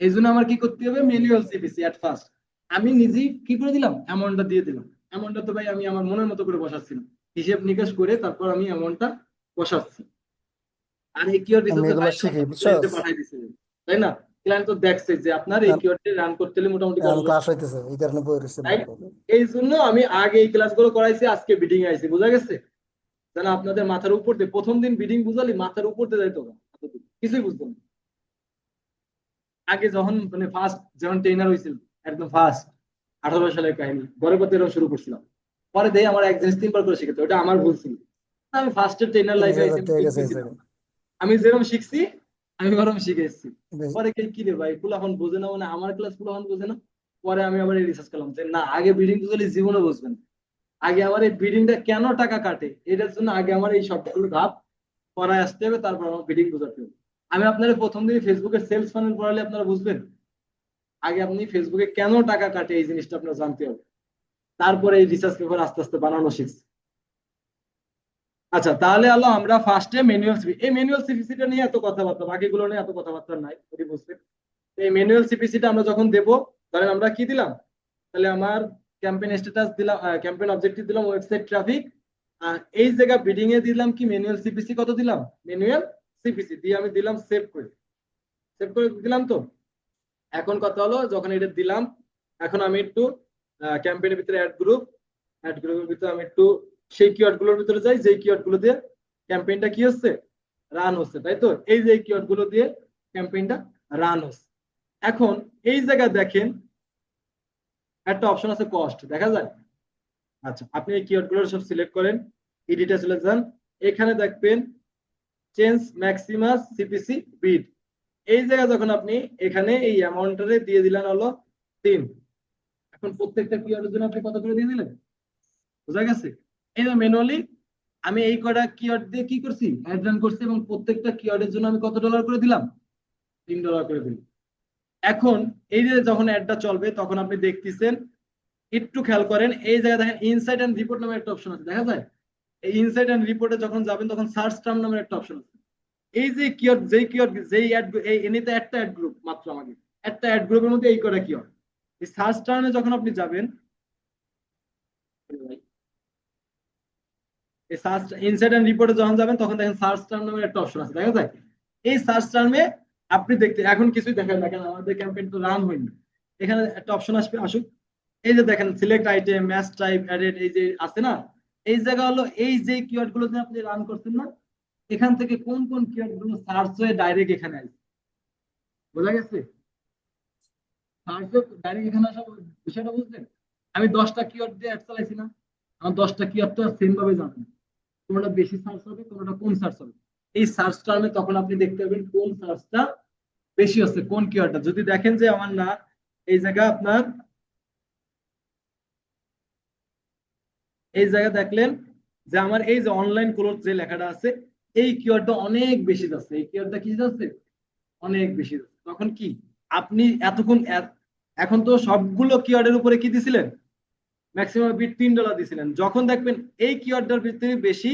এই জন্য আমার কি করতে হবে? Manual CPC at first. আমি নিজেই কি করে দিলাম? অ্যামাউন্টটা দিয়ে দিলাম। অ্যামাউন্টটা তো ভাই আমি আমার মনের মতো করে বসাচ্ছি না, হিসেব নিকাশ করে তারপর আমি অ্যামাউন্টটা বসাচ্ছি। আর এই কিওয়ার্ড আমি রিসার্চের এগুলো ফাইলটা শিখি, ক্লায়েন্টে বুঝছস? পাঠাই দিছে, তাই না? ক্লায়েন্ট তো দেখছে যে আপনার এই কিওয়ার্ডটি রান করতে হলে মোটামুটি কত এখন টাকা, ক্লাস হইতেছে, এই কারণে বই রয়েছে তাই মনে না? করো। এই জন্য আমি আগে এই ক্লাসগুলো করাইছি, আজকে বিডিং এ আইছি। বোঝা গেছে? যেন আপনাদের মাথার উপর দিয়ে প্রথম দিন বিডিং বুঝালি মাথার উপর দিয়ে যাইতো না, কিছুই বুঝতো না। আগে যখন মানে ফার্স্ট যখন ট্রেনার হয়েছিল, একদম ফার্স্ট 18 সালের কাহিনী, ঘরে পথে এরকম শুরু করছিলাম। পরে দেই আমার এক জিনিস 3 বার করে শিখেছে, ওটা আমার ভুল ছিল। আমি ফার্স্টের ট্রেনার এই লাইফে জায়গা আইসি, আমি থেকে গেছে কিছুই এই ছিলাম জায়গা। না। আমি যেরকম শিখছি আমি ওরকম শিখে এসেছি। বেশ। পরে কি কি রে ভাই, ফুলাফান বোঝে না, মানে আমার ক্লাস ফুলাফান বোঝে না। পরে আমি আবার রিসার্চ করলাম যে না, আগে বিডিং বুঝলে জীবনে বুঝবেন। আগে আমার এই বিডিংটা কেন টাকা কাটে, এটার জন্য আগে আমার এই সবগুলো ধাপ পড়ায় আসতে হবে, তারপর আমার বিডিং বোঝাতে হবে। আমি আপনারা প্রথম দিন ফেসবুকের সেলস ফানেল পড়ালে আপনারা বুঝবেন। আগে আপনি ফেসবুকে কেন টাকা কাটে এই জিনিসটা আপনার জানতে হবে, তারপরে এই রিসার্চ পেপার আস্তে আস্তে বানানো শিখছি। আচ্ছা, তাহলে হলো আমরা ফার্স্টে ম্যানুয়াল সিপি, এই ম্যানুয়াল সিপিসিটা নিয়ে এত কথাবার্তা, বাকিগুলো নিয়ে এত কথাবার্তা নাই, যদি বুঝছেন। এই ম্যানুয়াল সিপিসিটা আমরা যখন দেব, ধরেন আমরা কি দিলাম? তাহলে আমার ক্যাম্পেইন স্ট্যাটাস দিলাম, ক্যাম্পেইন অবজেক্টিভ দিলাম ওয়েবসাইট ট্রাফিক। এই জায়গা বিডিং এ দিলাম কি ম্যানুয়াল সিপিসি কত দিলাম? ম্যানুয়াল সিপিসি দিয়ে আমি দিলাম সেভ করে, সেভ করে দিলাম তো। এখন কথা হলো যখন এটা দিলাম, এখন আমি একটু ক্যাম্পেইনের ভিতরে অ্যাড গ্রুপের ভিতরে আমি একটু সেই কিওয়ার্ড গুলোর ভিতরে যাই, যেই কিওয়ার্ড গুলো দিয়ে ক্যাম্পেইনটা কি হচ্ছে, রান হচ্ছে, তাই তো? এই যে কিওয়ার্ড গুলো দিয়ে ক্যাম্পেইনটা রান হচ্ছে। এখন এই জায়গায় দেখেন একটা অপশন আছে কস্ট, দেখা যায়। আচ্ছা, আপনি এই কিওয়ার্ড গুলো সব সিলেক্ট করেন, এডিটে চলে যান, এখানে দেখবেন চেঞ্জ ম্যাক্সিমাস সিপিসি বিড। এই জায়গায় যখন আপনি এখানে এই অ্যামাউন্টটারে দিয়ে দিলেন হলো 3, এখন প্রত্যেকটা কিওয়ার্ডের জন্য আপনি কত করে দিয়ে দিলেন, বোঝা গেছে? এই যে ম্যানুয়ালি আমি এই কটা কিওয়ার্ড দিয়ে কি করছি, অ্যাড রান করছি, এবং প্রত্যেকটা কিওয়ার্ডের জন্য আমি কত ডলার করে দিলাম, $3 করে দিলাম। এখন এই যে যখন অ্যাডটা চলবে তখন আপনি দেখতেছেন, একটু খেয়াল করেন, এই জায়গায় দেখেন ইনসাইট এন্ড রিপোর্ট নামে একটা অপশন আছে, দেখা যায়? এই ইনসাইট এন্ড রিপোর্টে যখন যাবেন তখন সার্চ টার্ম নামের একটা অপশন আছে। এই যে কিওয়ার্ড, যেই অ্যাড, এই এনিতে একটা অ্যাড গ্রুপ মাত্র, আমাকে একটা অ্যাড গ্রুপের মধ্যে এই কটা কিওয়ার্ড। এই সার্চ টার্মে যখন আপনি যাবেন, এই সার্চ ইনসাইট এন্ড রিপোর্টে যখন যাবেন তখন দেখেন সার্চ টার্ম নামের একটা অপশন আছে, দেখা যায়? এই সার্চ টার্মে আপনি দেখতে, এখন কিছুই দেখা যায়, দেখেন আমাদের ক্যাম্পেইন তো রান হয়নি, এখানে একটা অপশন আসবে, আসুক। এই যে দেখেন select item, match type, added, এই যে আছে না, এই জায়গা হলো এই যে কিওয়ার্ড গুলো যে আপনি রান করছেন না, এখান থেকে কোন কোন কিওয়ার্ড গুলো সার্চ হয়ে ডাইরেক্ট এখানে আসবে, বোঝা গেছে? সার্চ হয়ে ডাইরেক্ট এখানে আসা বিষয়টা বুঝলেন? আমি 10টা কিওয়ার্ড দিয়ে অ্যাড চালাইছি না, আমার 10টা কিওয়ার্ড তো সেম ভাবে যাবে না, কোনটা বেশি সার্চ হবে, কোনটা কম সার্চ হবে। এই সার্চ টার্মে তখন আপনি দেখতে পাবেন কোন সার্চটা বেশি হচ্ছে, কোন কিওয়ার্ডটা। যদি দেখেন যে আমার না, এই জায়গা আপনার, এই জায়গা দেখলেন যে আমার এই যে অনলাইন ক্লোথ যে লেখাটা আছে, এই কিওয়ার্ডটা অনেক বেশি যাচ্ছে, এই কিওয়ার্ডটা কি যাচ্ছে, অনেক বেশি যাচ্ছে। তখন কি আপনি এতক্ষণ এখন তো সবগুলো কিওয়ার্ডের উপরে কি দিছিলেন, ম্যাক্সিমাম বিট $3 দিছিলেন। যখন দেখবেন এই কিওয়ার্ডটার ভিতরে বেশি,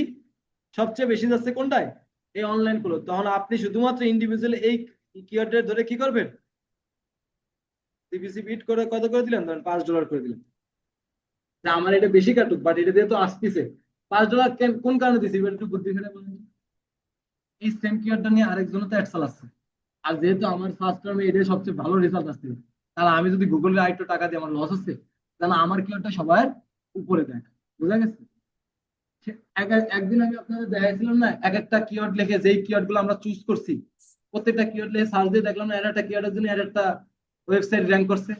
সবচেয়ে বেশি যাচ্ছে কোনটায়, এই অনলাইন ক্লোথ, তখন আপনি শুধুমাত্র ইন্ডিভিজুয়াল এই কিওয়ার্ডের ধরে কি করবেন, সিপিসি বিট করে কত করে দিলেন, ধরেন $5 করে দিলেন, যে আমার এটা বেশি কাটুক, বাট এটা দিয়ে তো আসতেছে। $5 কোন কারণে দিছি, এবার একটু বুদ্ধি করে বলেন। এই সেম কিওয়ার্ডটা নিয়ে আরেকজন তো অ্যাড চালাচ্ছে, আর যেহেতু আমার ফার্স্ট টার্মে এটাই সবচেয়ে ভালো রেজাল্ট আসছে, তাহলে আমি যদি গুগলের আরেকটু টাকা দিয়ে আমার লস হচ্ছে, তাহলে আমার কিওয়ার্ডটা সবার উপরে দেখ, বোঝা গেছে? একদিন আমি আপনাদের দেখাইছিলাম না, এক একটা কিওয়ার্ড লিখে, যেই কিওয়ার্ড গুলো আমরা চুজ করছি, প্রত্যেকটা কিওয়ার্ড লিখে সার্চ দিয়ে দেখলাম না, এর একটা কিওয়ার্ডের জন্য এর একটা ওয়েবসাইট র্যাঙ্ক করছে।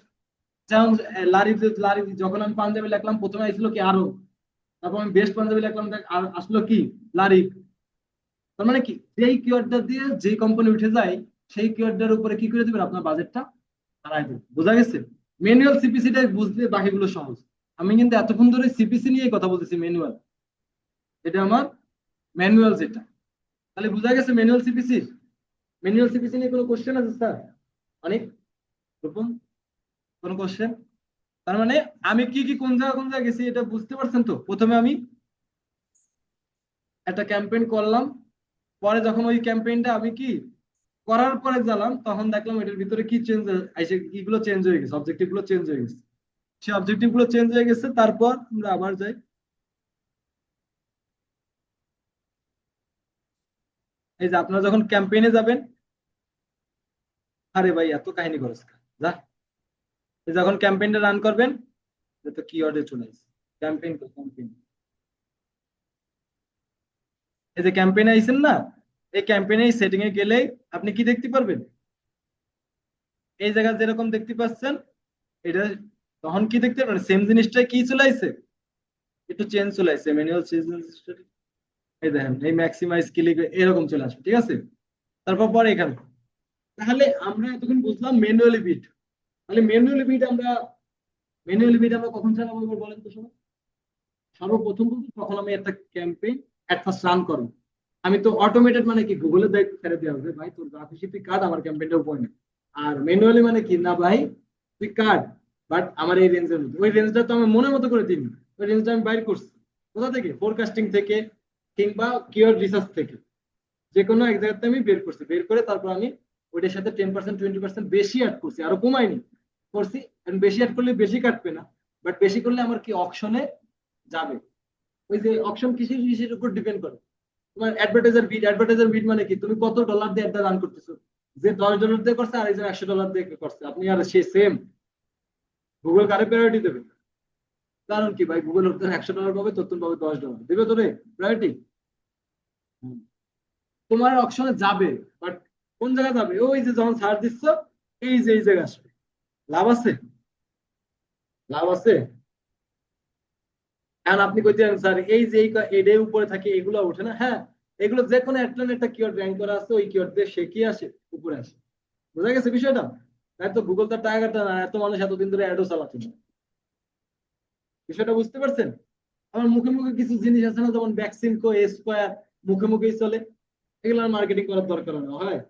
যেমন লারি, লারি যখন আমি পাঞ্জাবি লিখলাম প্রথমে আসছিল কি আরো, তারপর আমি বেস্ট পাঞ্জাবি লিখলাম, আর আসলো কি লারি। তার মানে কি, যেই কিওয়ার্ডটা দিয়ে যে কোম্পানি উঠে যায়, সেই কিওয়ার্ডটার উপরে কি করে দিবেন, আপনার বাজেটটা বাড়াই দেবেন, বোঝা গেছে? ম্যানুয়াল সিপিসিটা বুঝতে বাকিগুলো সহজ। আমি কিন্তু এতক্ষণ ধরে সিপিসি নিয়ে কথা বলতেছি, ম্যানুয়াল, এটা আমার ম্যানুয়াল যেটা। তাহলে বোঝা গেছে ম্যানুয়াল সিপিসি। ম্যানুয়াল সিপিসি নিয়ে কোনো কোশ্চেন আছে স্যার? অনেক রূপম, কোনো কোশ্চেন? তার মানে আমি কি কি কোন জায়গায় গেছি এটা বুঝতে পারছেন তো? প্রথমে আমি একটা ক্যাম্পেইন করলাম, পরে যখন ওই ক্যাম্পেইনটা আমি কি করার পরে গেলাম, তখন দেখলাম এটার ভিতরে কি চেঞ্জ এসে, কিগুলো চেঞ্জ হয়ে গেছে, অবজেক্টিভ গুলো চেঞ্জ হয়ে গেছে। সেই অবজেক্টিভ গুলো চেঞ্জ হয়ে গেছে, তারপর আমরা আবার যাই, এই যে আপনারা যখন ক্যাম্পেইনে যাবেন, আরে ভাই এত কাহিনী খরচ যা, এই যখন ক্যাম্পেইনটা রান করবেন, তো কিওয়ার্ডে চলে আসছে, ক্যাম্পেইন ক্যাম্পেইন, এই যে ক্যাম্পেইনে আইছেন না, এই ক্যাম্পেইনে সেটিং এ গেলেই আপনি কি দেখতে পারবেন, এই জায়গায় যেরকম দেখতে পাচ্ছেন এটা, তখন কি দেখতে পারবেন, সেম জিনিসটা কি চলে আসছে, একটু চেঞ্জ চলে আসছে, ম্যানুয়াল চেঞ্জ। এই দেখেন এই ম্যাক্সিমাইজ ক্লিক এরকম চলে আসবে, ঠিক আছে? তারপর পরে এখানে, তাহলে আমরা এতক্ষণ বুঝলাম ম্যানুয়ালি বিট। তাহলে ম্যানুয়ালি বিট আমরা কখন চালাবো এবার বলেন তো সবাই? সর্বপ্রথম বলতে তখন আমি একটা ক্যাম্পেইন এট ফার্স্ট রান করবো। আমি তো অটোমেটেড মানে কি, গুগলের দায়িত্ব ছেড়ে দেওয়া হবে, ভাই তোর যা খুশি তুই কাট, আমার ক্যাম্পেইনটা উপরে নে। আর ম্যানুয়ালি মানে কি, না ভাই তুই কাট, বাট আমার এই রেঞ্জের মধ্যে, ওই রেঞ্জটা তো আমি মনের মতো করে দিই, ওই রেঞ্জটা আমি বাইর করছি কোথা থেকে, ফোরকাস্টিং থেকে কিংবা কিওয়ার্ড রিসার্চ থেকে, যে কোনো এক জায়গাতে আমি বের করছি, বের করে তারপর আমি ওইটার সাথে 10% 20% বেশি অ্যাড করছি, আরো কমাইনি, করছি। কারণ বেশি অ্যাড করলে বেশি কাটবে না, বাট বেশি করলে আমার কি অপশনে যাবে। ওই যে অপশন কিসের কিসের উপর ডিপেন্ড করে, তোমার অ্যাডভার্টাইজার বিড মানে কি, তুমি কত ডলার দিয়ে একটা রান করতেছো, যে $10 দিয়ে করছে আর একজন $100 দিয়ে করছে, আপনি আর সে সেম, গুগল কারে প্রায়োরিটি দেবে? কারণ কি ভাই, গুগল তোর $100 পাবে, তোর তুমি পাবে $10 দেবে তোরে প্রায়োরিটি। তোমার অপশনে যাবে, বাট কোন জায়গায় যাবে? ওই যে যখন সার্চ দিচ্ছ, এই জায়গায় আসবে। লাভ আছে? লাভ আছে? এখন আপনি কইতে পারেন স্যার এই যে এডের উপরে থাকে এগুলো ওঠে না। হ্যাঁ, এগুলো যে কোনো একটা কিওয়ার্ড র্যাঙ্ক করা আছে, ওই কিওয়ার্ড দিয়ে সে কি আসে, উপরে আসে। বোঝা গেছে বিষয়টা? তাই তো গুগল তার টাকাটা না, এত মানুষ এতদিন ধরে অ্যাডও চালাচ্ছে না। বিষয়টা বুঝতে পারছেন? আমার মুখে মুখে কিছু জিনিস আছে না, যেমন ভ্যাকসিন কো স্কোয়ার, মুখে মুখেই চলে, এগুলো মার্কেটিং করার দরকার হয় না, হয়?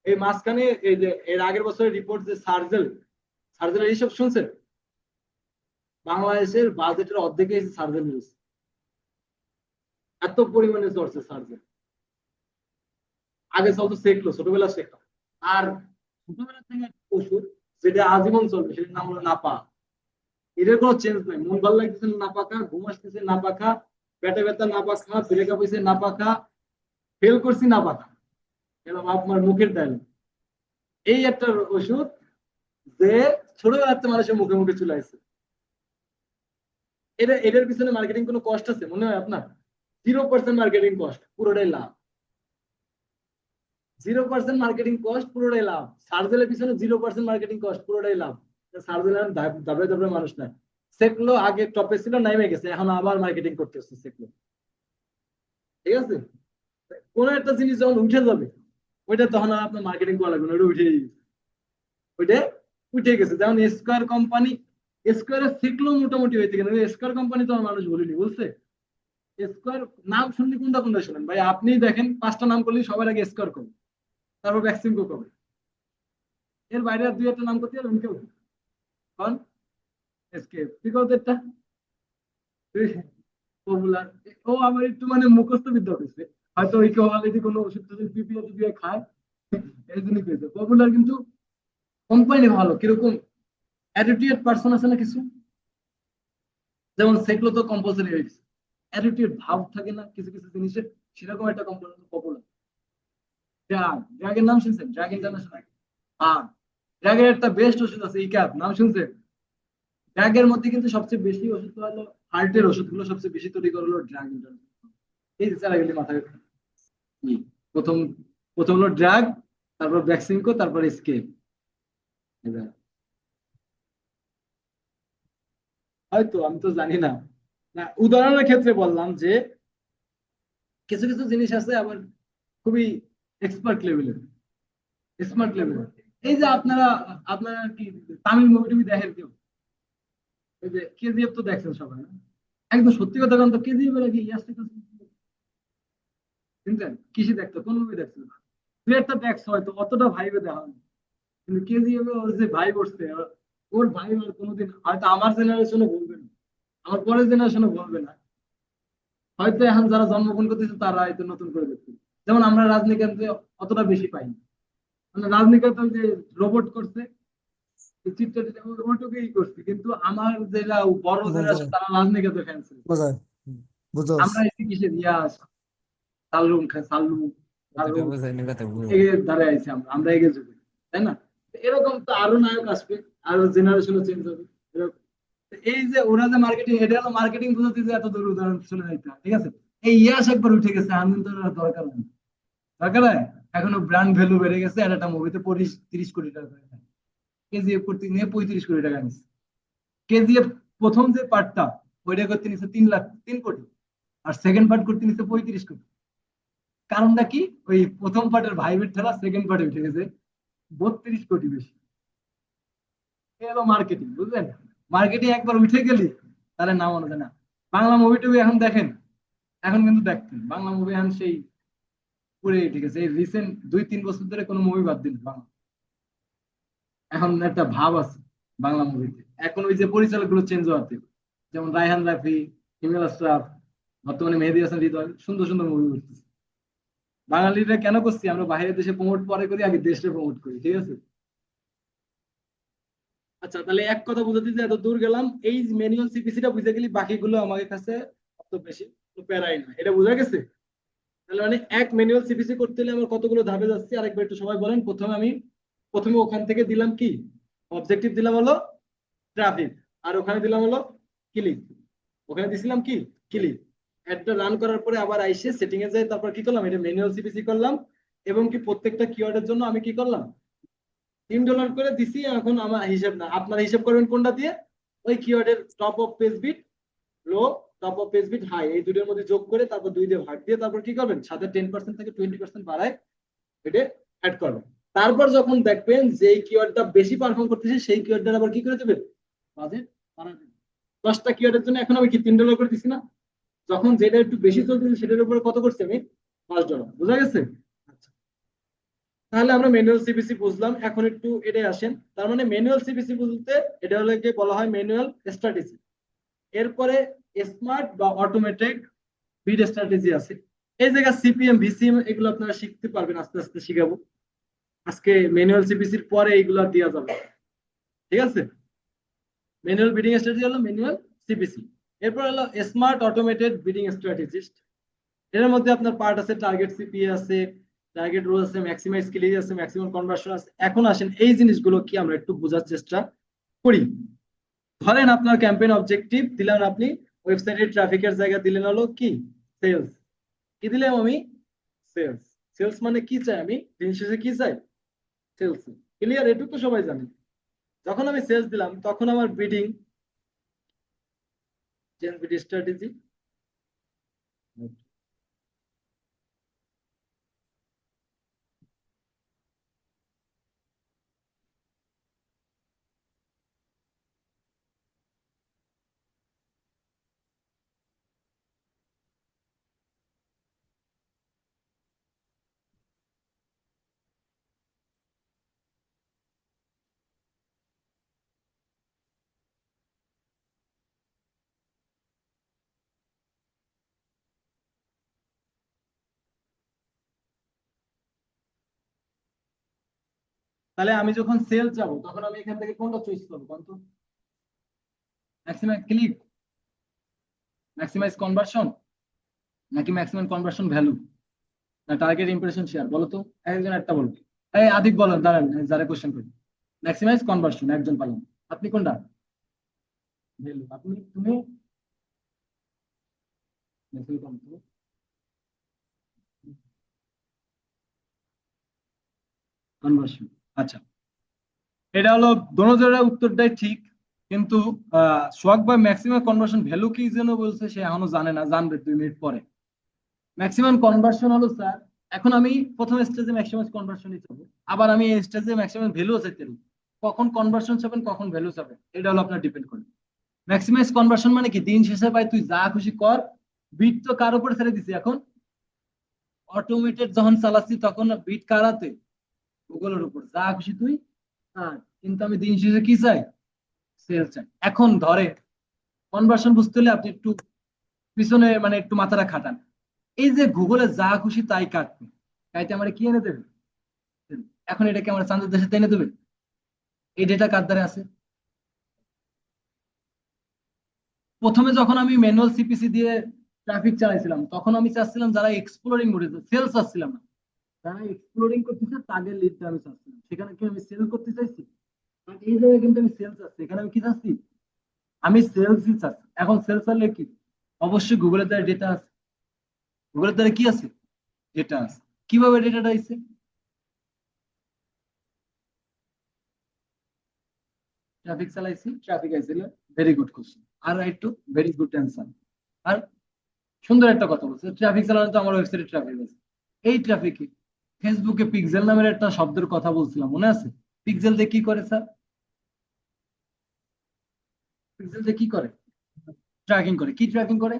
এই মাঝখানে এই যে এর আগের বছরের রিপোর্ট যে সার্জেল, সার্জেল এইসব শুনছেন? বাংলাদেশের বাজেটের অর্ধেকে সার্জেল নিউজ, এত পরিমাণে চলছে সার্জেল। আগে চলতো সেকলো, ছোটবেলা শেখা। আর ছোটবেলা থেকে একটা ওষুধ যেটা আজীবন চলবে, সেটার নাম হলো নাপা। এটার কোনো চেঞ্জ নাই। মন ভালো লাগতেছে নাপা খা, ঘুম আসতেছে নাপা খা, পেটে ব্যথা নাপা খা, ব্রেকআপ হয়েছে নাপা খা, ফেল করছি নাপা খা। এরকম আপনার মুখের ডায়লগ। এই একটা ওষুধ যে ছোটবেলাতে মানুষের মুখে মুখে চলে আসছে। এটার পিছনে মার্কেটিং কোনো কষ্ট আছে মনে হয় আপনার? 0% মার্কেটিং কস্ট, পুরোটাই লাভ। 0% মার্কেটিং কস্ট, পুরোটাই লাভ। সার্জেলের পিছনে 0% মার্কেটিং কস্ট, পুরোটাই লাভ। সার্জেল দাবড়ে দাবড়ে মানুষ নাই। সেগুলো আগে টপে ছিল, নাইমে গেছে, এখন আবার মার্কেটিং করতেছে সেগুলো। ঠিক আছে? কোন একটা জিনিস যখন উঠে যাবে, ওইটা তখন আর আপনার মার্কেটিং করা লাগবে না, ওইটা উঠে গেছে। ওইটা উঠে গেছে। যেমন স্কোয়ার কোম্পানি, স্কোয়ারের সেগুলো মোটামুটি হয়েছে, কিন্তু স্কোয়ার কোম্পানি তো আমার মানুষ বলিনি, বলছে? স্কোয়ার নাম শুনলে কোনটা কোনটা শোনেন ভাই? আপনি দেখেন 5টা নাম করলে সবার আগে স্কোয়ার করবে, তারপর ভ্যাকসিন করবে। এর বাইরে আর 2-1টা নাম করতে পারবেন কেউ? কন এসকে বিগতটা পপুলার। ও আমার একটু মানে মুখস্থ বিদ্যা হয়েছে, হয়তো ওই কেউ অলরেডি কোনো ওষুধ টষুধ পিপিএ টিপিএ খায়, এই জন্যই পেয়েছে পপুলার। কিন্তু কোম্পানি ভালো কিরকম, অ্যাটিটিউড পার্সন আছে না কিছু, যেমন সেগুলো তো কম্পালসারি হয়ে গেছে। অ্যাটিটিউড ভাব থাকে না কিছু কিছু জিনিসের, সেরকম একটা কোম্পানি পপুলার। ড্রাগ, ড্রাগের নাম শুনছেন? Drug international. হ্যাঁ, ড্রাগের একটা বেস্ট ওষুধ আছে ইক্যাপ, নাম শুনছেন? ড্রাগের মধ্যে কিন্তু সবচেয়ে বেশি ওষুধ হলো হার্টের ওষুধগুলো, সবচেয়ে বেশি তৈরি করা হলো ড্রাগ ইন্টারন্যাশনাল। এই যে চালা গেলে মাথায় কি, প্রথম প্রথম হলো ড্রাগ, তারপর ভ্যাকসিনকো, তারপর স্কেপ। হয়তো আমি তো জানি না। না, উদাহরণের ক্ষেত্রে বললাম যে কিছু কিছু জিনিস আছে আবার খুবই এক্সপার্ট লেভেলের, স্মার্ট লেভেলের। এই যে আপনারা আপনারা কি তামিল মুভি টুভি দেখেন কেউ? এই যে কেজিএফ তো দেখছেন সবাই না? একদম সত্যি কথা বলতো, কেজিএফ এর আগে ইয়াসিন শুনছেন? কিসে দেখতো, কোন মুভি দেখছেন? দু একটা দেখছো হয়তো, অতটা ভাইবে দেখা হয়নি। কিন্তু কেজিএফ এ ওর যে ভাই করছে, ওর ভাই আর কোনোদিন হয়তো আমার জেনারেশনে বলবে না, আমার পরের জেনারেশনে বলবে না। হয়তো এখন যারা জন্মগ্রহণ করতেছে তারা হয়তো নতুন করে দেখছে। যেমন আমরা রজনীকান্তে অতটা বেশি পাইনি, মানে রজনীকান্ত ওই যে রোবট করছে, এই চিত্রটা ওইটুকুই করছে, কিন্তু আমার যেটা বড় জেনারেশন বুঝায় তারা রজনীকান্তের ফ্যান ছিল। বুঝায় বুঝোস। আমরা এসে কিসের ইয়াস, সাল্লুম সাল্লু, কতটা সাল্লুম বুঝাইনি কথা বুঝো। এগিয়ে দাঁড়ায় আছি, আমরা এগিয়ে যাবো, তাই না? এরকম তো আরো নায়ক আসবে, আরো জেনারেশনও চেঞ্জ হবে এরকম। এই যে ওরা যে মার্কেটিং, এটা হলো মার্কেটিং বুঝতে যে এত দূর উদাহরণ শুনে যাইতে হয়, ঠিক আছে? এই ইয়াস একবার উঠে গেছে, আনন্দ দরকার নেই, দরকার হয়। এখনো ব্র্যান্ড ভ্যালু বেড়ে গেছে, আর একটা মুভিতে 30 কোটি টাকা করে নেয়। কেজিএফ করতে নিয়ে 35 কোটি টাকা নিচ্ছে। কেজিএফ প্রথম যে পার্টটা, ওইটা করতে নিচ্ছে 3 লাখ, 3 কোটি। আর সেকেন্ড পার্ট করতে নিচ্ছে 35 কোটি। কারণটা কি? ওই প্রথম পার্টের ভাইবের ঠেলা সেকেন্ড পার্টে উঠে গেছে 32 কোটি বেশি। এ হলো মার্কেটিং, বুঝলেন? মার্কেটিং একবার উঠে গেলি তাহলে নামানো যায় না। বাংলা মুভি টুভি এখন দেখেন, এখন কিন্তু দেখতেন বাংলা মুভি এখন সেই পুরে ঠিক আছে। এই রিসেন্ট 2-3 বছর ধরে কোনো মুভি বাদ দিন বাংলা, এখন একটা ভাব আছে বাংলা মুভিতে। এখন ওই যে পরিচালক গুলো চেঞ্জ হওয়াতে, যেমন রায়হান রাফি, হিমেল আশরাফ, বর্তমানে মেহেদী হাসান হৃদয়, সুন্দর সুন্দর মুভি করতেছে। বাঙালিরা কেন করছি আমরা বাইরের দেশে প্রমোট পরে করি, আগে দেশে প্রমোট করি, ঠিক আছে? আচ্ছা, তাহলে এক কথা বুঝাতে যে এত দূর গেলাম, এই ম্যানুয়াল সিপিসিটা বুঝে গেলি, বাকিগুলো আমার কাছে অত বেশি কোনো প্যারাই না, এটা বোঝা গেছে? তাহলে মানে এক ম্যানুয়াল সিপিসি করতে হলে আমার কতগুলো ধাপে যাচ্ছে আরেকবার একটু সবাই বলেন। প্রথমে ওখান থেকে দিলাম কি, অবজেক্টিভ দিলাম হলো ট্রাফিক, আর ওখানে দিলাম হলো ক্লিক, ওখানে দিছিলাম কি ক্লিক। অ্যাডটা রান করার পরে আবার আইসে সেটিং এ যাই, তারপর কি করলাম, এটা ম্যানুয়াল সিপিসি করলাম, এবং কি প্রত্যেকটা কিওয়ার্ডের জন্য আমি কি করলাম, $3 করে দিছি। এখন আমার হিসাব না, আপনারা হিসাব করবেন কোনটা দিয়ে, ওই কিওয়ার্ডের top of page bid low, top of page bid high, এই দুটোর মধ্যে যোগ করে তারপর 2 দিয়ে ভাগ দিয়ে তারপর কি করবেন, সাথে 10% থেকে 20% বাড়ায় এটা অ্যাড করবেন। তারপর যখন দেখবেন যে এই কিওয়ার্ডটা বেশি পারফর্ম করতেছে, সেই কিওয়ার্ডটা আবার কি করে দেবেন, বাজেট বাড়ায় দেবেন। 10টা কিওয়ার্ডের জন্য এখন আমি কি $3 করে দিছি না, যখন যেটা একটু বেশি চলতেছে সেটার উপরে কত করছি আমি, $5। বোঝা গেছে? আচ্ছা, তাহলে আমরা ম্যানুয়াল সিপিসি বুঝলাম। এখন একটু এটাই আসেন, তার মানে ম্যানুয়াল সিপিসি বলতে এটা হলো কি বলা হয় ম্যানুয়াল স্ট্র্যাটেজি। এরপরে স্মার্ট বা অটোমেটেড বিড স্ট্র্যাটেজি আছে। এই জায়গা সিপিএম ভিসিএম এগুলো আপনারা শিখতে পারবেন, আস্তে আস্তে শিখাবো। আজকে ম্যানুয়াল সিপিসির পরে এইগুলো দেওয়া যাবে, ঠিক আছে? ম্যানুয়াল বিডিং স্ট্র্যাটেজি হলো ম্যানুয়াল সিপিসি। এরপর হলো স্মার্ট অটোমেটেড বিডিং স্ট্র্যাটেজিস্ট। এর মধ্যে আপনার পার্ট আছে, টার্গেট সিপিএ আছে, টার্গেট রোজ আছে, ম্যাক্সিমাইজ ক্লিক আছে, ম্যাক্সিমাম কনভার্সন আছে। এখন আসেন এই জিনিসগুলো কি আমরা একটু বোঝার চেষ্টা করি। ধরেন আপনার ক্যাম্পেইন অবজেক্টিভ দিলেন, আপনি ওয়েবসাইটে ট্রাফিকের জায়গা দিলেন হলো কি সেলস, কি দিলাম আমি, সেলস। সেলস মানে কি চাই আমি, দিন শেষে কি চাই, সেলস। ক্লিয়ার? এটুকু তো সবাই জানে। যখন আমি সেলস দিলাম তখন আমার বিডিং চেঞ্জ বিড স্ট্র্যাটেজি। তাহলে আমি যখন সেলস যাবো তখন আমি এখান থেকে কোনটা চুজ করবো, কোন তো, ম্যাক্সিমাম ক্লিক, ম্যাক্সিমাইজ কনভার্সন, নাকি ম্যাক্সিমাম কনভার্সন ভ্যালু, না টার্গেট ইমপ্রেশন শেয়ার, বলো তো, একজন একটা বলো। এই আদিক বলো, দাঁড়ান যারা কোশ্চেন করি। ম্যাক্সিমাইজ কনভার্সন একজন পালাম, আপনি কোনটা, ভ্যালু, আপনি, তুমি কনভার্সন। আচ্ছা, এটা হলো দোনোজনের উত্তরটাই ঠিক, কিন্তু সোহাগ ভাই ম্যাক্সিমাম কনভার্সন ভ্যালু কি যেন বলছে, সে এখনো জানে না, জানবে 2 মিনিট পরে। ম্যাক্সিমাম কনভার্সন হলো স্যার, এখন আমি প্রথম স্টেজে ম্যাক্সিমাম কনভার্সনই চাবো, আবার আমি এই স্টেজে ম্যাক্সিমাম ভ্যালু চাইতে পারি। কখন কনভার্সন চাবেন, কখন ভ্যালু চাবেন, এটা হলো আপনার ডিপেন্ড করে। ম্যাক্সিমাইজ কনভার্সন মানে কি, দিন শেষে ভাই তুই যা খুশি কর, বিট তো কার উপরে ছেড়ে দিছি এখন, অটোমেটেড যখন চালাচ্ছি তখন বিট কারাতে, গুগলের উপর যা খুশি তুই। হ্যাঁ, কিন্তু আমি দিন শেষে কি চাই, সেল চাই। এখন ধরে কনভার্সন বুঝতে হলে আপনি একটু পিছনে মানে একটু মাথাটা খাটান। এই যে গুগলে যা খুশি তাই কাটবে, তাইতে আমার কি এনে দেবে, এখন এটা কি আমার চাঁদের দেশে এনে দেবে? এই ডেটা কার দ্বারা আছে? প্রথমে যখন আমি ম্যানুয়াল সিপিসি দিয়ে ট্রাফিক চালাইছিলাম তখন আমি চাচ্ছিলাম যারা এক্সপ্লোরিং মোডে, সেলস চাচ্ছিলাম না, যারা এক্সপ্লোরিং করতেছে তাদের লিডটা আমি চাচ্ছিলাম, সেখানে কি আমি সেল করতে চাইছি? আর এই জায়গায় কিন্তু আমি সেলস চাচ্ছি, এখানে আমি কি চাচ্ছি, আমি সেলসই চাচ্ছি। এখন সেলস হলে কি, অবশ্যই গুগলের দ্বারা ডেটা আছে, গুগলের দ্বারা কি আছে, ডেটা আছে। কিভাবে ডেটাটা আইছে, ট্রাফিক চালাইছি, ট্রাফিক আইছিল, ভেরি গুড কোশ্চেন, আর একটু ভেরি গুড অ্যান্সার। আর সুন্দর একটা কথা বলছে, ট্রাফিক চালানো তো আমার ওয়েবসাইটে ট্রাফিক আছে। এই ট্রাফিকে ফেসবুকে পিক্সেল নামের একটা শব্দের কথা বলছিলাম, মনে আছে? পিক্সেল দিয়ে কি করে স্যার, পিক্সেল দিয়ে কি করে, ট্র্যাকিং করে। কি ট্র্যাকিং করে,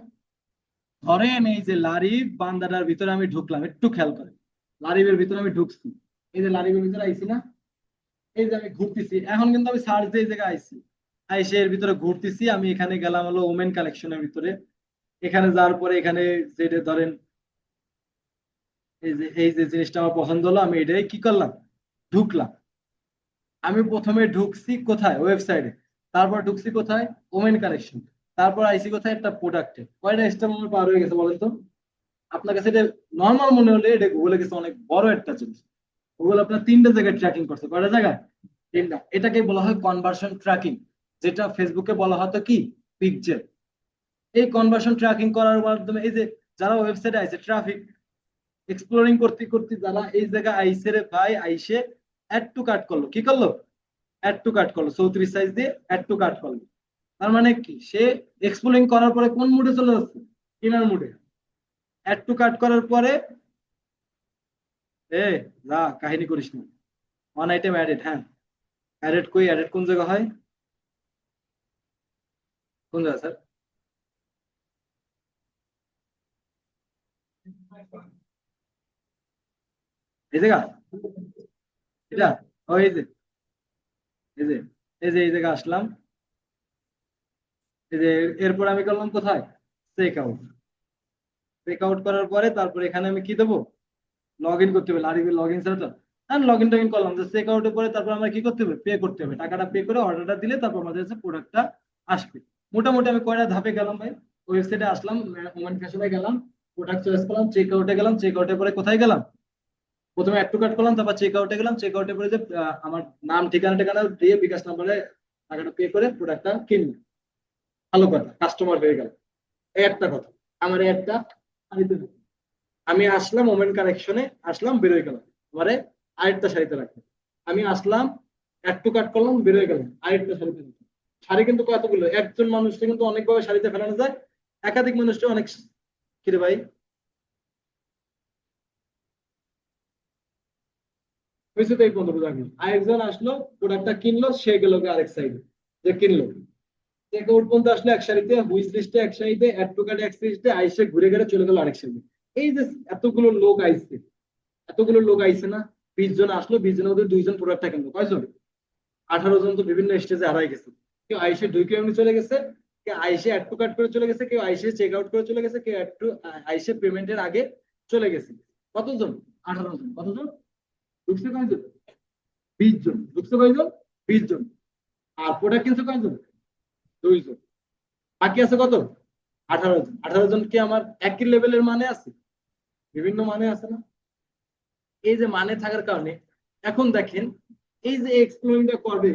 ধরেন এই যে লারিব বান্দাটার ভিতরে আমি ঢুকলাম, একটু খেয়াল করে, লারিবের ভিতরে আমি ঢুকছি, এই যে লারিবের ভিতরে আইছি না, এই যে আমি ঘুরতেছি, এখন কিন্তু আমি সার্চ দিয়ে এই জায়গায় আইছি, আইসে এর ভিতরে ঘুরতেছি, আমি এখানে গেলাম হলো ওমেন কালেকশনের ভিতরে। এখানে যাওয়ার পরে এখানে যেটা ধরেন এই যে জিনিসটা আমার পছন্দ হলো, আমি এটাই কি করলাম, ঢুকলাম। আমি প্রথমে ঢুকছি কোথায়, ওয়েবসাইটে, তারপর ঢুকছি কোথায়, ওমেন কালেকশন, তারপর আইসি কোথায়, একটা প্রোডাক্টে। কয়টা স্টেপ আমার পার হয়ে গেছে বলেন তো? আপনার কাছে এটা নর্মাল মনে হলে এটা গুগলের কাছে অনেক বড় একটা জিনিস। গুগল আপনার 3টা জায়গায় ট্র্যাকিং করছে, কয়টা জায়গায়, 3টা। এটাকে বলা হয় কনভার্সন ট্র্যাকিং, যেটা ফেসবুকে বলা হতো কি পিক্সেল। এই কনভার্সন ট্র্যাকিং করার মাধ্যমে এই যে যারা ওয়েবসাইটে আছে ট্রাফিক এক্সপ্লোরিং করতে করতে যারা এই জায়গায় আইসে রে ভাই, আইসে অ্যাড টু কার্ট করলো, কি করলো, অ্যাড টু কার্ট করলো, 34 সাইজ দিয়ে অ্যাড টু কার্ট করলো। তার মানে কি, সে এক্সপ্লোরিং করার পরে কোন মুডে চলে যাচ্ছে, কিনার মুডে। অ্যাড টু কার্ট করার পরে এ যা কাহিনী করিস না, ওয়ান আইটেম অ্যাডেড। হ্যাঁ, অ্যাডেড কই, অ্যাডেড কোন জায়গা হয়, কোন জায়গা স্যার? এই জায়গা, এটা, ও এই যে, এই যে, এই যে এই জায়গা আসলাম, এই যে এরপর আমি করলাম কোথায়, চেক আউট। চেক আউট করার পরে তারপর এখানে আমি কি দেবো, লগ ইন করতে হবে, আর লগ ইন ছাড়া তো। হ্যাঁ, লগ ইন টগ ইন করলাম, যে চেক আউটের পরে তারপর আমরা কি করতে হবে, পে করতে হবে, টাকাটা পে করে অর্ডারটা দিলে তারপর আমাদের কাছে প্রোডাক্টটা আসবে। মোটামুটি আমি কয়টা ধাপে গেলাম ভাই, ওয়েবসাইটে আসলাম, ওমান ফ্যাশনে গেলাম, প্রোডাক্ট চয়েস করলাম, চেক আউটে গেলাম, চেক আউটের পরে কোথায় গেলাম, প্রথমে অ্যাড টু কার্ট করলাম, তারপর চেক আউটে গেলাম, চেক আউটের পরে যে আমার নাম ঠিকানা ঠিকানা দিয়ে বিকাশ নাম্বারে টাকাটা পে করে প্রোডাক্টটা কিনলাম। ভালো কথা, কাস্টমার হয়ে গেল। এই একটা কথা, আমার একটা আমি আসলাম ওমেন কালেকশনে, আসলাম বেরোয় গেলাম, আমারে আরেকটা শাড়িতে রাখলাম। আমি আসলাম, অ্যাড টু কার্ট করলাম, বেরোয় গেলাম, আরেকটা শাড়িতে রাখলাম। শাড়ি কিন্তু কতগুলো, একজন মানুষকে কিন্তু অনেকভাবে শাড়িতে ফেলানো যায়, একাধিক মানুষকে অনেক। কিরে ভাই, হয়েছে তো এই পর্যন্ত বোঝা গেল। আরেকজন আসলো, প্রোডাক্টটা কিনলো, সে গেল আরেক সাইডে, যে কিনলো, চেক আউট পর্যন্ত আসলো এক শাড়িতে, হুইস লিস্টে এক শাড়িতে, অ্যাড টু কার্ট এক শাড়িতে, আইসে ঘুরে ঘুরে চলে গেল আরেক শাড়িতে। এই যে এতগুলো লোক আইছে, এতগুলো লোক আইছে না, 20 জন আসলো, 20 জনের মধ্যে 2 জন প্রোডাক্টটা কিনলো, কয়জন, 18 জন তো বিভিন্ন স্টেজে হারাই গেছে। কেউ আইসে ঢুকে এমনি চলে গেছে, কেউ আইসে অ্যাড টু কার্ট করে চলে গেছে, কেউ আইসে চেক আউট করে চলে গেছে, কেউ অ্যাড টু আইসে পেমেন্টের আগে চলে গেছে। কতজন, 18 জন। কতজন ঢুকছে, কয়জন, 20 জন ঢুকছে, কয়জন, 20 জন। আর প্রোডাক্ট কিনছে কয়জন, 2 জন। বাকি আছে কত, 18 জন। 18 জন কি আমার একই লেভেলের মানে আছে, বিভিন্ন মানে আছে না। এই যে মানে থাকার কারণে এখন দেখেন, এই যে এক্সপ্লোরিংটা করবে,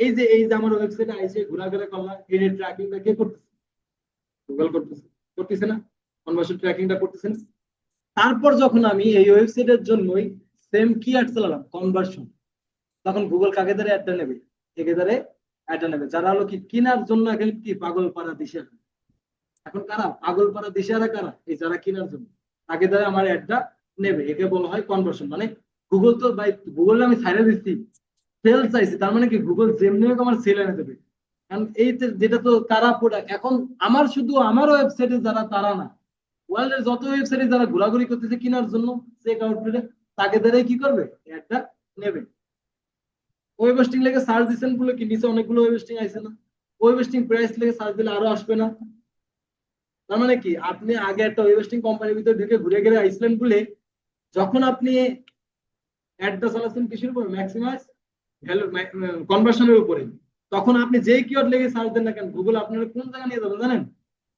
এই যে আমার ওয়েবসাইটে আইসে ঘোরাঘুরা করলাম, এই ট্র্যাকিংটা কে করতেছে, গুগল করতেছে, করতেছে না, কনভার্সন ট্র্যাকিংটা করতেছেন। তারপর যখন আমি এই ওয়েবসাইটের জন্যই সেম কি অ্যাড চালালাম, কনভার্সন, তখন গুগল কাকে ধরে অ্যাডটা নেবে, একে ধরে অ্যাডটা নেবে, যারা হলো কি কেনার জন্য এখন কি পাগল পাড়া দিশাহারা। এখন কারা পাগল পাড়া দিশাহারা, কারা, এই যারা কেনার জন্য, তাকে ধরে আমার অ্যাডটা নেবে, একে বলা হয় কনভার্সন। মানে গুগল তো ভাই, গুগল আমি ছাইড়া দিচ্ছি, সেল চাইছি, তার মানে কি গুগল যেমনি হোক আমার সেল এনে দেবে। কারণ এই যেটা তো তারা প্রোডাক্ট, এখন আমার শুধু আমার ওয়েবসাইটে যারা, তারা না, ওয়ার্ল্ডের যত ওয়েবসাইটে যারা ঘোরাঘুরি করতেছে কেনার জন্য, চেক আউট করে, তাকে দ্বারাই কি করবে, একটা নেবে। ওয়েব হোস্টিং লেগে সার্চ দিচ্ছেন বলে কি নিচে অনেকগুলো ওয়েব হোস্টিং আইছে না, ওয়েব হোস্টিং প্রাইস লেগে সার্চ দিলে আরো আসবে না। তার মানে কি, আপনি আগে একটা ওয়েব হোস্টিং কোম্পানির ভিতরে ঢুকে ঘুরে ঘুরে আইছিলেন বলে, যখন আপনি অ্যাডটা চালাচ্ছেন কিসের উপরে, ম্যাক্সিমাইজ ভ্যালু কনভার্সনের উপরে, তখন আপনি যেই কিওয়ার্ড লেগে সার্চ দেন না কেন, গুগল আপনার কোন জায়গায় নিয়ে যাবে জানেন,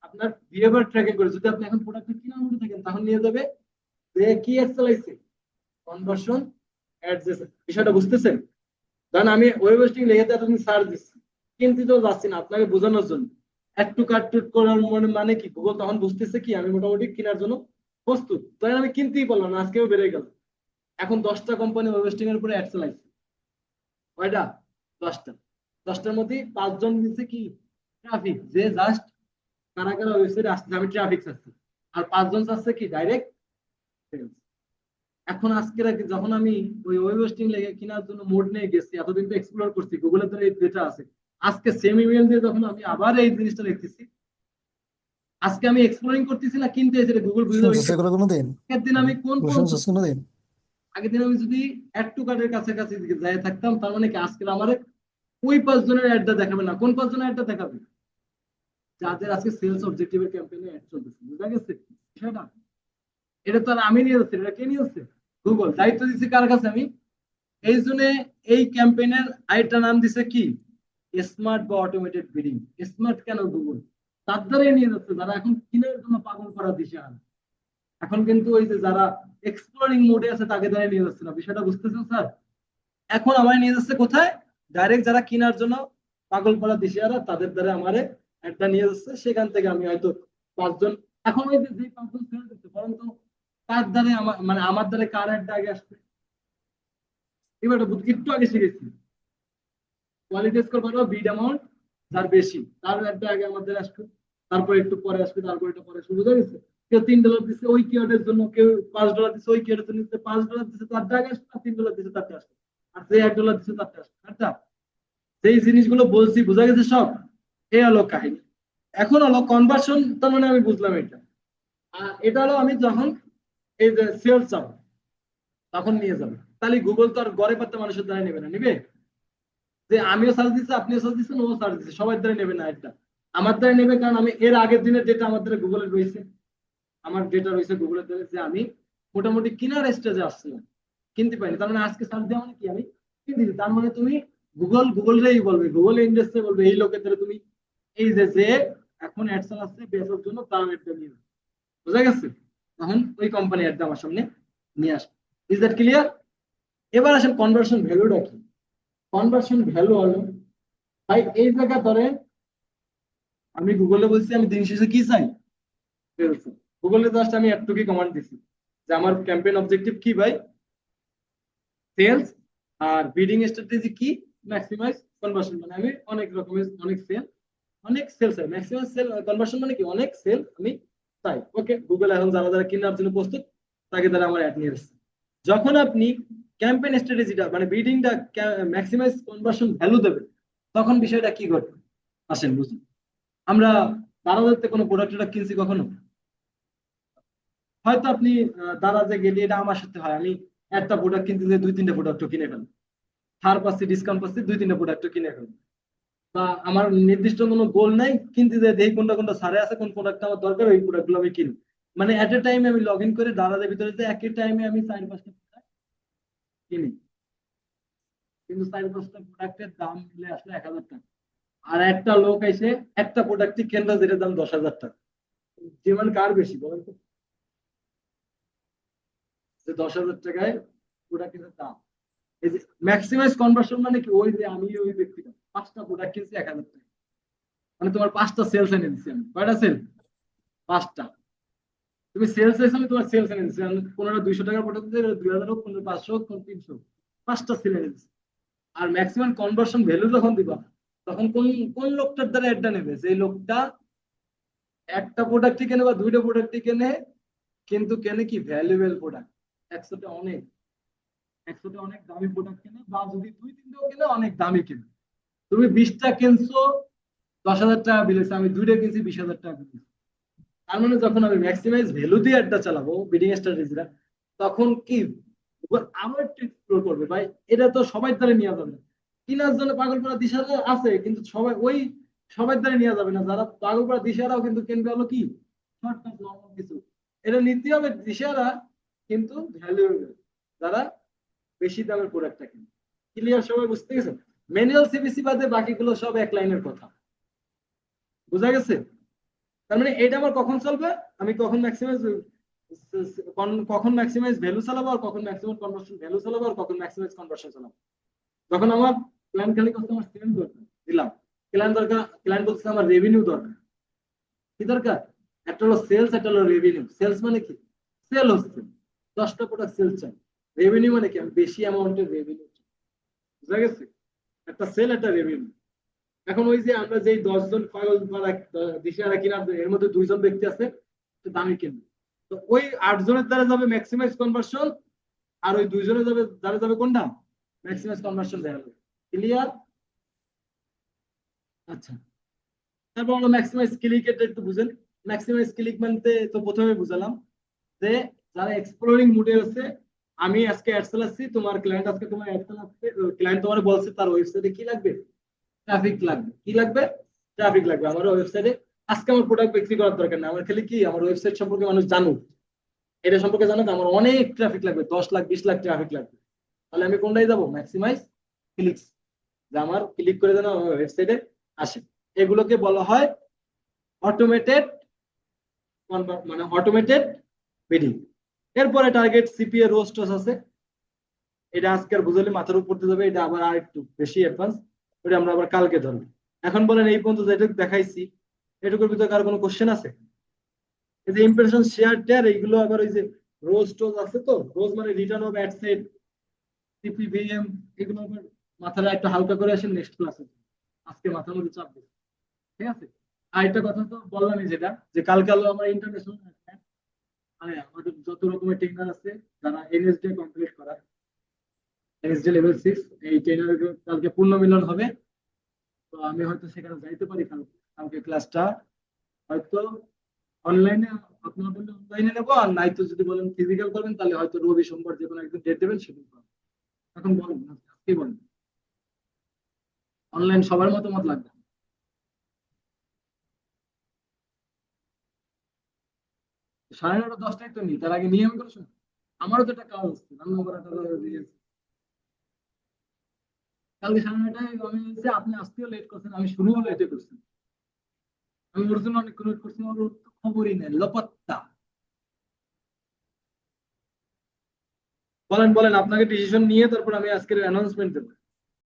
আপনার বিহেভিয়ার ট্র্যাকিং করে। যদি আপনি এখন প্রোডাক্ট কিনা মধ্যে থাকেন, তখন নিয়ে যাবে যে কি অ্যাড চালাইছে, কনভার্সন অ্যাড। বিষয়টা বুঝতেছেন? কারণ আমি ওয়েব হোস্টিং লেগে এতদিন সার্চ দিচ্ছি, কিন্তু তো যাচ্ছি না, আপনাকে বোঝানোর জন্য। অ্যাড টু কার্ট করার মানে কি, গুগল তখন বুঝতেছে কি আমি মোটামুটি কেনার জন্য প্রস্তুত, তাই আমি কিনতেই পারলাম না, আজকেও বেড়ে গেল। এখন 10টা কোম্পানি ওয়েব হোস্টিং এর উপরে অ্যাড চালাইছে, কয়টা, 10টা। 10টার মধ্যে 5 জন দিচ্ছে কি, ট্রাফিক, যে জাস্ট কারা কারা ওয়েবসাইটে আসছে, আমি ট্রাফিক চাচ্ছি। আর 5 জন চাচ্ছে কি, ডাইরেক্ট সেলস। এখন আজকে যখন আমি ওই ওয়েব হোস্টিং লেগে কেনার জন্য মোড নিয়ে গেছি, এতদিন তো এক্সপ্লোর করছি, গুগলের তো এই ডেটা আছে, আজকে সেম ইমেল দিয়ে যখন আমি আবার এই জিনিসটা দেখতেছি, আজকে আমি এক্সপ্লোরিং করতেছি না, কিনতে এসে গুগল বুঝে যাবে শুনছিস এগুলো কোনোদিন? আগের দিন আমি কোন কোন, শুনছিস কোনোদিন? আগের দিন আমি যদি অ্যাড টু কার্ডের কাছাকাছি যাই থাকতাম, তার মানে কি আজকে আমার ওই 5 জনের অ্যাডটা দেখাবে না, কোন 5 জনের অ্যাডটা দেখাবে, যাদের আজকে সেলস অবজেক্টিভের ক্যাম্পেইনে অ্যাড চলতেছে। বুঝা গেছে বিষয়টা? এটা তো আর আমি নিয়ে যাচ্ছি, এটা কে নিয়ে যাচ্ছে, গুগল। দায়িত্ব দিচ্ছি কার কাছে আমি, এই জন্য এই ক্যাম্পেইনের আরেকটা নাম দিছে কি, স্মার্ট বা অটোমেটেড বিডিং। স্মার্ট কেন, গুগল তার দ্বারাই নিয়ে যাচ্ছে, যারা এখন কিনের জন্য পাগল করা দিশে আন। এখন কিন্তু ওই যে যারা এক্সপ্লোরিং মোডে আছে, তাকে দ্বারাই নিয়ে যাচ্ছে না। বিষয়টা বুঝতেছেন স্যার? এখন আমায় নিয়ে যাচ্ছে কোথায়, ডাইরেক্ট যারা কেনার জন্য পাগল করা দিশে আরা, তাদের দ্বারা আমারে অ্যাডটা নিয়ে যাচ্ছে, সেখান থেকে আমি হয়তো 5 জন, এখন ওই যে 5 জন সেল দিচ্ছে, পরন্তু কার দ্বারে আমার মানে আমার দ্বারে কার অ্যাডটা আগে আসবে, এবার একটু আগে শিখেছি কোয়ালিটি স্কোর বাড়াবো বিড অ্যামাউন্ট যার বেশি তার একটা আগে আমাদের আসবে, তারপর একটু পরে আসবে, তারপর এটা পরে আসবে, বুঝা গেছে? কেউ $3 দিচ্ছে ওই কিওয়ার্ডের জন্য, কেউ $5 দিচ্ছে ওই কিওয়ার্ডের জন্য, $5 দিচ্ছে তার আগে আসবে, আর $3 দিচ্ছে তারটা আসবে, আর যে $1 দিচ্ছে তারটা আসবে। আচ্ছা, সেই জিনিসগুলো বলছি, বোঝা গেছে সব? এই হলো কাহিনী। এখন হলো কনভার্সন, তার মানে আমি বুঝলাম এটা। আর এটা হলো আমি যখন এই যে সেলস চাবো তখন নিয়ে যাবে, তাহলে গুগল তো আর গড়ে পাত্তা মানুষের দ্বারা নেবে না, নিবে? যে আমিও সার্চ দিচ্ছি, আপনিও সার্চ দিচ্ছেন, ও সার্চ দিচ্ছে, সবার দ্বারা নেবে না এটা, আমার দ্বারা নেবে। কারণ আমি এর আগের দিনের ডেটা আমার দ্বারা গুগলে রয়েছে, আমার ডেটা রয়েছে গুগলের দ্বারা, যে আমি মোটামুটি কিনার স্টেজে আসছিলাম, কিনতে পাইনি, তার মানে আজকে সার্চ দেওয়া মানে কি আমি কিনতে, তার মানে তুমি গুগলরেই বলবে, গুগল ইন্ডাস্ট্রি বলবে এই লোকের দ্বারা তুমি এই যে এখন অ্যাডসেন্স আসছে বেচার জন্য, তার একটা নিয়ে নাও। বুঝা গেছে? তখন ওই কোম্পানি অ্যাডটা আমার সামনে নিয়ে আসবে। Is that clear? এবার আসেন কনভার্সন ভ্যালুটা কি। কনভার্সন ভ্যালু হলো, ভাই এই জায়গা ধরেন আমি গুগলে বলছি আমি দিন শেষে কি চাই, গুগলে জাস্ট আমি একটুকি কমান্ড দিছি যে আমার ক্যাম্পেইন অবজেক্টিভ কি ভাই, সেলস, আর বিডিং স্ট্র্যাটেজি কি, ম্যাক্সিমাইজ কনভার্সন, মানে আমি অনেক রকমের অনেক সেল চাই, ম্যাক্সিমাম সেল কনভার্সন মানে কি অনেক সেল আমি চাই। ওকে, গুগল এখন যারা যারা কেনার জন্য প্রস্তুত তাকে তারা আমার অ্যাড নিয়ে আসছে। যখন আপনি ক্যাম্পেইন স্ট্র্যাটেজিটা মানে বিডিংটা ম্যাক্সিমাইজ কনভার্সন ভ্যালু দেবে, তখন বিষয়টা কি ঘটবে আসেন বুঝুন। আমরা দারাজের কোনো প্রোডাক্ট কিনছি কখনো? হয়তো আপনি দারাজে গেলে, এটা আমার সাথে হয়, আমি একটা প্রোডাক্ট কিনতে যে 2-3টা প্রোডাক্ট কিনে ফেলি, ছাড় পাচ্ছি ডিসকাউন্ট পাচ্ছি 2-3টা প্রোডাক্ট কিনে ফেলি, বা আমার নির্দিষ্ট কোনো গোল নাই, কিনতে যে দেখি কোনটা কোনটা ছাড়ে আছে, কোন প্রোডাক্ট আমার দরকার, ওই প্রোডাক্ট গুলো আমি কিনি। মানে এট এ টাইমে আমি লগ ইন করে দারাজের ভিতরে যে একই টাইমে আমি 4-5টা প্রোডাক্ট কিনি, কিন্তু 4-5টা প্রোডাক্টের দাম মিলে আসলে 1,000 টাকা, আর একটা লোক এসে একটা প্রোডাক্টই কেনবে যেটার দাম 10,000 টাকা, ডিমান্ড কার বেশি বলেন তো? যে 10,000 টাকায় প্রোডাক্টের দাম। এই যে ম্যাক্সিমাইজ কনভার্সন মানে কি, ওই যে আমি ওই ব্যক্তিটা 5টা প্রোডাক্ট কিনছি 1,000 টাকা, মানে তোমার 5টা সেলস এনে দিচ্ছি আমি, কয়টা সেল? 5টা। তুমি সেলস এসে আমি তোমার সেলস এনে দিচ্ছি, কোনোটা 200 টাকার প্রোডাক্ট 2,000 হোক, কোনো 500 হোক, কোনো 300 হোক, 5টা সেল এনে দিচ্ছি। আর ম্যাক্সিমাম কনভার্সন ভ্যালু যখন দিবা, তখন কোন কোন লোকটার দ্বারা এটা নেবে, যে লোকটা একটা প্রোডাক্টই কেনে বা 2টা প্রোডাক্টই কেনে, কিন্তু কেনে কি ভ্যালুয়েবল প্রোডাক্ট, 100টা অনেক, 100টা অনেক দামি প্রোডাক্ট কেনে, বা যদি 2-3টাও কেনে অনেক দামি কেনে। তুমি 20টা কিনছো 10,000 টাকা বিল হয়েছে, আমি 2টা কিনছি 20,000 টাকা বিল হয়েছে। তার মানে যখন আমি ম্যাক্সিমাইজ ভ্যালু দিয়ে একটা চালাবো বিডিং স্ট্র্যাটেজিটা, তখন কি আরো একটু এক্সপ্লোর করবে ভাই, এটা তো সবাই দ্বারা নিয়ে যাবে না। কেনার জন্য পাগল করা দিশারা আছে, কিন্তু সবাই ওই সবাই দ্বারা নিয়ে যাবে না, যারা পাগল করা দিশারাও কিন্তু কিনবে হলো কি শর্টকাট নরমাল কিছু, এটা নিতে হবে দিশারা, কিন্তু ভ্যালু যারা বেশি দামের প্রোডাক্টটা কিনে। ক্লিয়ার? সবাই বুঝতে গেছেন? ম্যানুয়াল সিবিসি বাদে বাকিগুলো সব এক লাইনের কথা, বুঝা গেছে? তার মানে এটা আমার কখন চলবে, আমি কখন ম্যাক্সিমাইজ ভ্যালু চালাবো, আর কখন ম্যাক্সিমাম কনভার্সন ভ্যালু চালাবো, আর কখন ম্যাক্সিমাইজ কনভার্সন চালাবো। যখন আমার ক্লায়েন্ট খালি কাস্টমার সেল দরকার দিলাম, ক্লায়েন্ট দরকার, ক্লায়েন্ট বলছে আমার রেভিনিউ দরকার, কি দরকার? একটা হলো সেলস, একটা হলো রেভিনিউ। সেলস মানে কি, সেল হচ্ছে 10টা প্রোডাক্ট সেল চাই, রেভিনিউ মানে কি আমি বেশি অ্যামাউন্টের রেভিনিউ, বুঝা গেছে? একটা সেল, একটা রেভিনিউ। এখন ওই যে আমরা যেই 10 জন পাগল দিশেহারা কিনার, এর মধ্যে 2জন ব্যক্তি আছে একটু দামি কিনবে, তো ওই 8 জনের দ্বারা যাবে ম্যাক্সিমাইজ কনভার্সন, আর ওই 2জনে যাবে দ্বারা যাবে কোনটা, ম্যাক্সিমাইজ কনভার্সন দেওয়া হবে। ক্লিয়ার? আচ্ছা, তারপর হলো ম্যাক্সিমাইজ ক্লিক, এটা একটু বুঝেন। ম্যাক্সিমাইজ ক্লিক মানে তো প্রথমে বুঝালাম যে যারা এক্সপ্লোরিং মুডে আছে, আমি আজকে অ্যাড চালাচ্ছি, তোমার ক্লায়েন্ট আজকে তোমার অ্যাড চালাচ্ছে, ক্লায়েন্ট তোমার বলছে তার ওয়েবসাইটে কি লাগবে, ট্রাফিক লাগবে। কি লাগবে? ট্রাফিক লাগবে। আমার ওয়েবসাইটে আজকে আমার প্রোডাক্ট বিক্রি করার দরকার না, আমার খালি কি আমার ওয়েবসাইট সম্পর্কে মানুষ জানুক, এটা সম্পর্কে জানুক, আমার অনেক ট্রাফিক লাগবে, 10 লাখ 20 লাখ ট্রাফিক লাগবে। তাহলে আমি কোনটাই যাবো, ম্যাক্সিমাইজ ক্লিকস, যে আমার ক্লিক করে যেন আমার ওয়েবসাইটে আসে। এগুলোকে বলা হয় অটোমেটেড, মানে অটোমেটেড বিডিং। এরপরে টার্গেট সিপিএ রোস্টস আছে, এটা আজকে আর বুঝলে মাথার উপর দিয়ে যাবে, এটা আবার আর একটু বেশি অ্যাডভান্স, ওটা আমরা আবার কালকে ধরবো। এখন বলেন এই পর্যন্ত যেটা দেখাইছি, এটুকুর ভিতরে কার কোনো কোশ্চেন আছে? এই যে ইমপ্রেশন, শেয়ার টেয়ার, এইগুলো আবার ওই যে রোজ টোজ আছে, তো রোজ মানে রিটার্ন অফ অ্যাসেট, সিপিভিএম, এগুলো আবার মাথায় একটু হালকা করে আসেন নেক্সট ক্লাসে। আজকে মাথার মধ্যে চাপ দিন, ঠিক আছে? আর একটা কথা তো বললামই, যেটা যে কালকে আলো আমার ইন্টারন্যাশনাল, মানে আমাদের যত রকমের ট্রেনার আছে যারা এনএসডি কমপ্লিট করা, এনএসডি লেভেল 6, এই ট্রেনারের কালকে পূর্ণ মিলন হবে। তো আমি হয়তো সেখানে যাইতে পারি কালকে। কালকে ক্লাসটা হয়তো অনলাইনে, আপনারা বললে অনলাইনে নেবো, আর নাই তো যদি বলেন ফিজিক্যাল করবেন তাহলে হয়তো রবি সোমবার যে কোনো একদিন ডেট দেবেন সেদিন করবেন। এখন বলেন, কি বলেন? অনলাইন সবার মতামত লাগবে। 9:30 10টায় তো নিই, তার আগে নিয়ে আমি কোনো সময়, আমারও তো একটা কাজ আছে, রান্না করাটা দিয়ে কালকে 9:30টায় আমি হচ্ছে, আপনি আসতেও লেট করছেন, আমি শুরুও লেটে করছি। আমি ওর জন্য অনেক লেট করছি, ওর তো খবরই নেই, লাপাত্তা। বলেন বলেন, আপনাকে ডিসিশন নিয়ে তারপর আমি আজকের অ্যানাউন্সমেন্ট দেবো।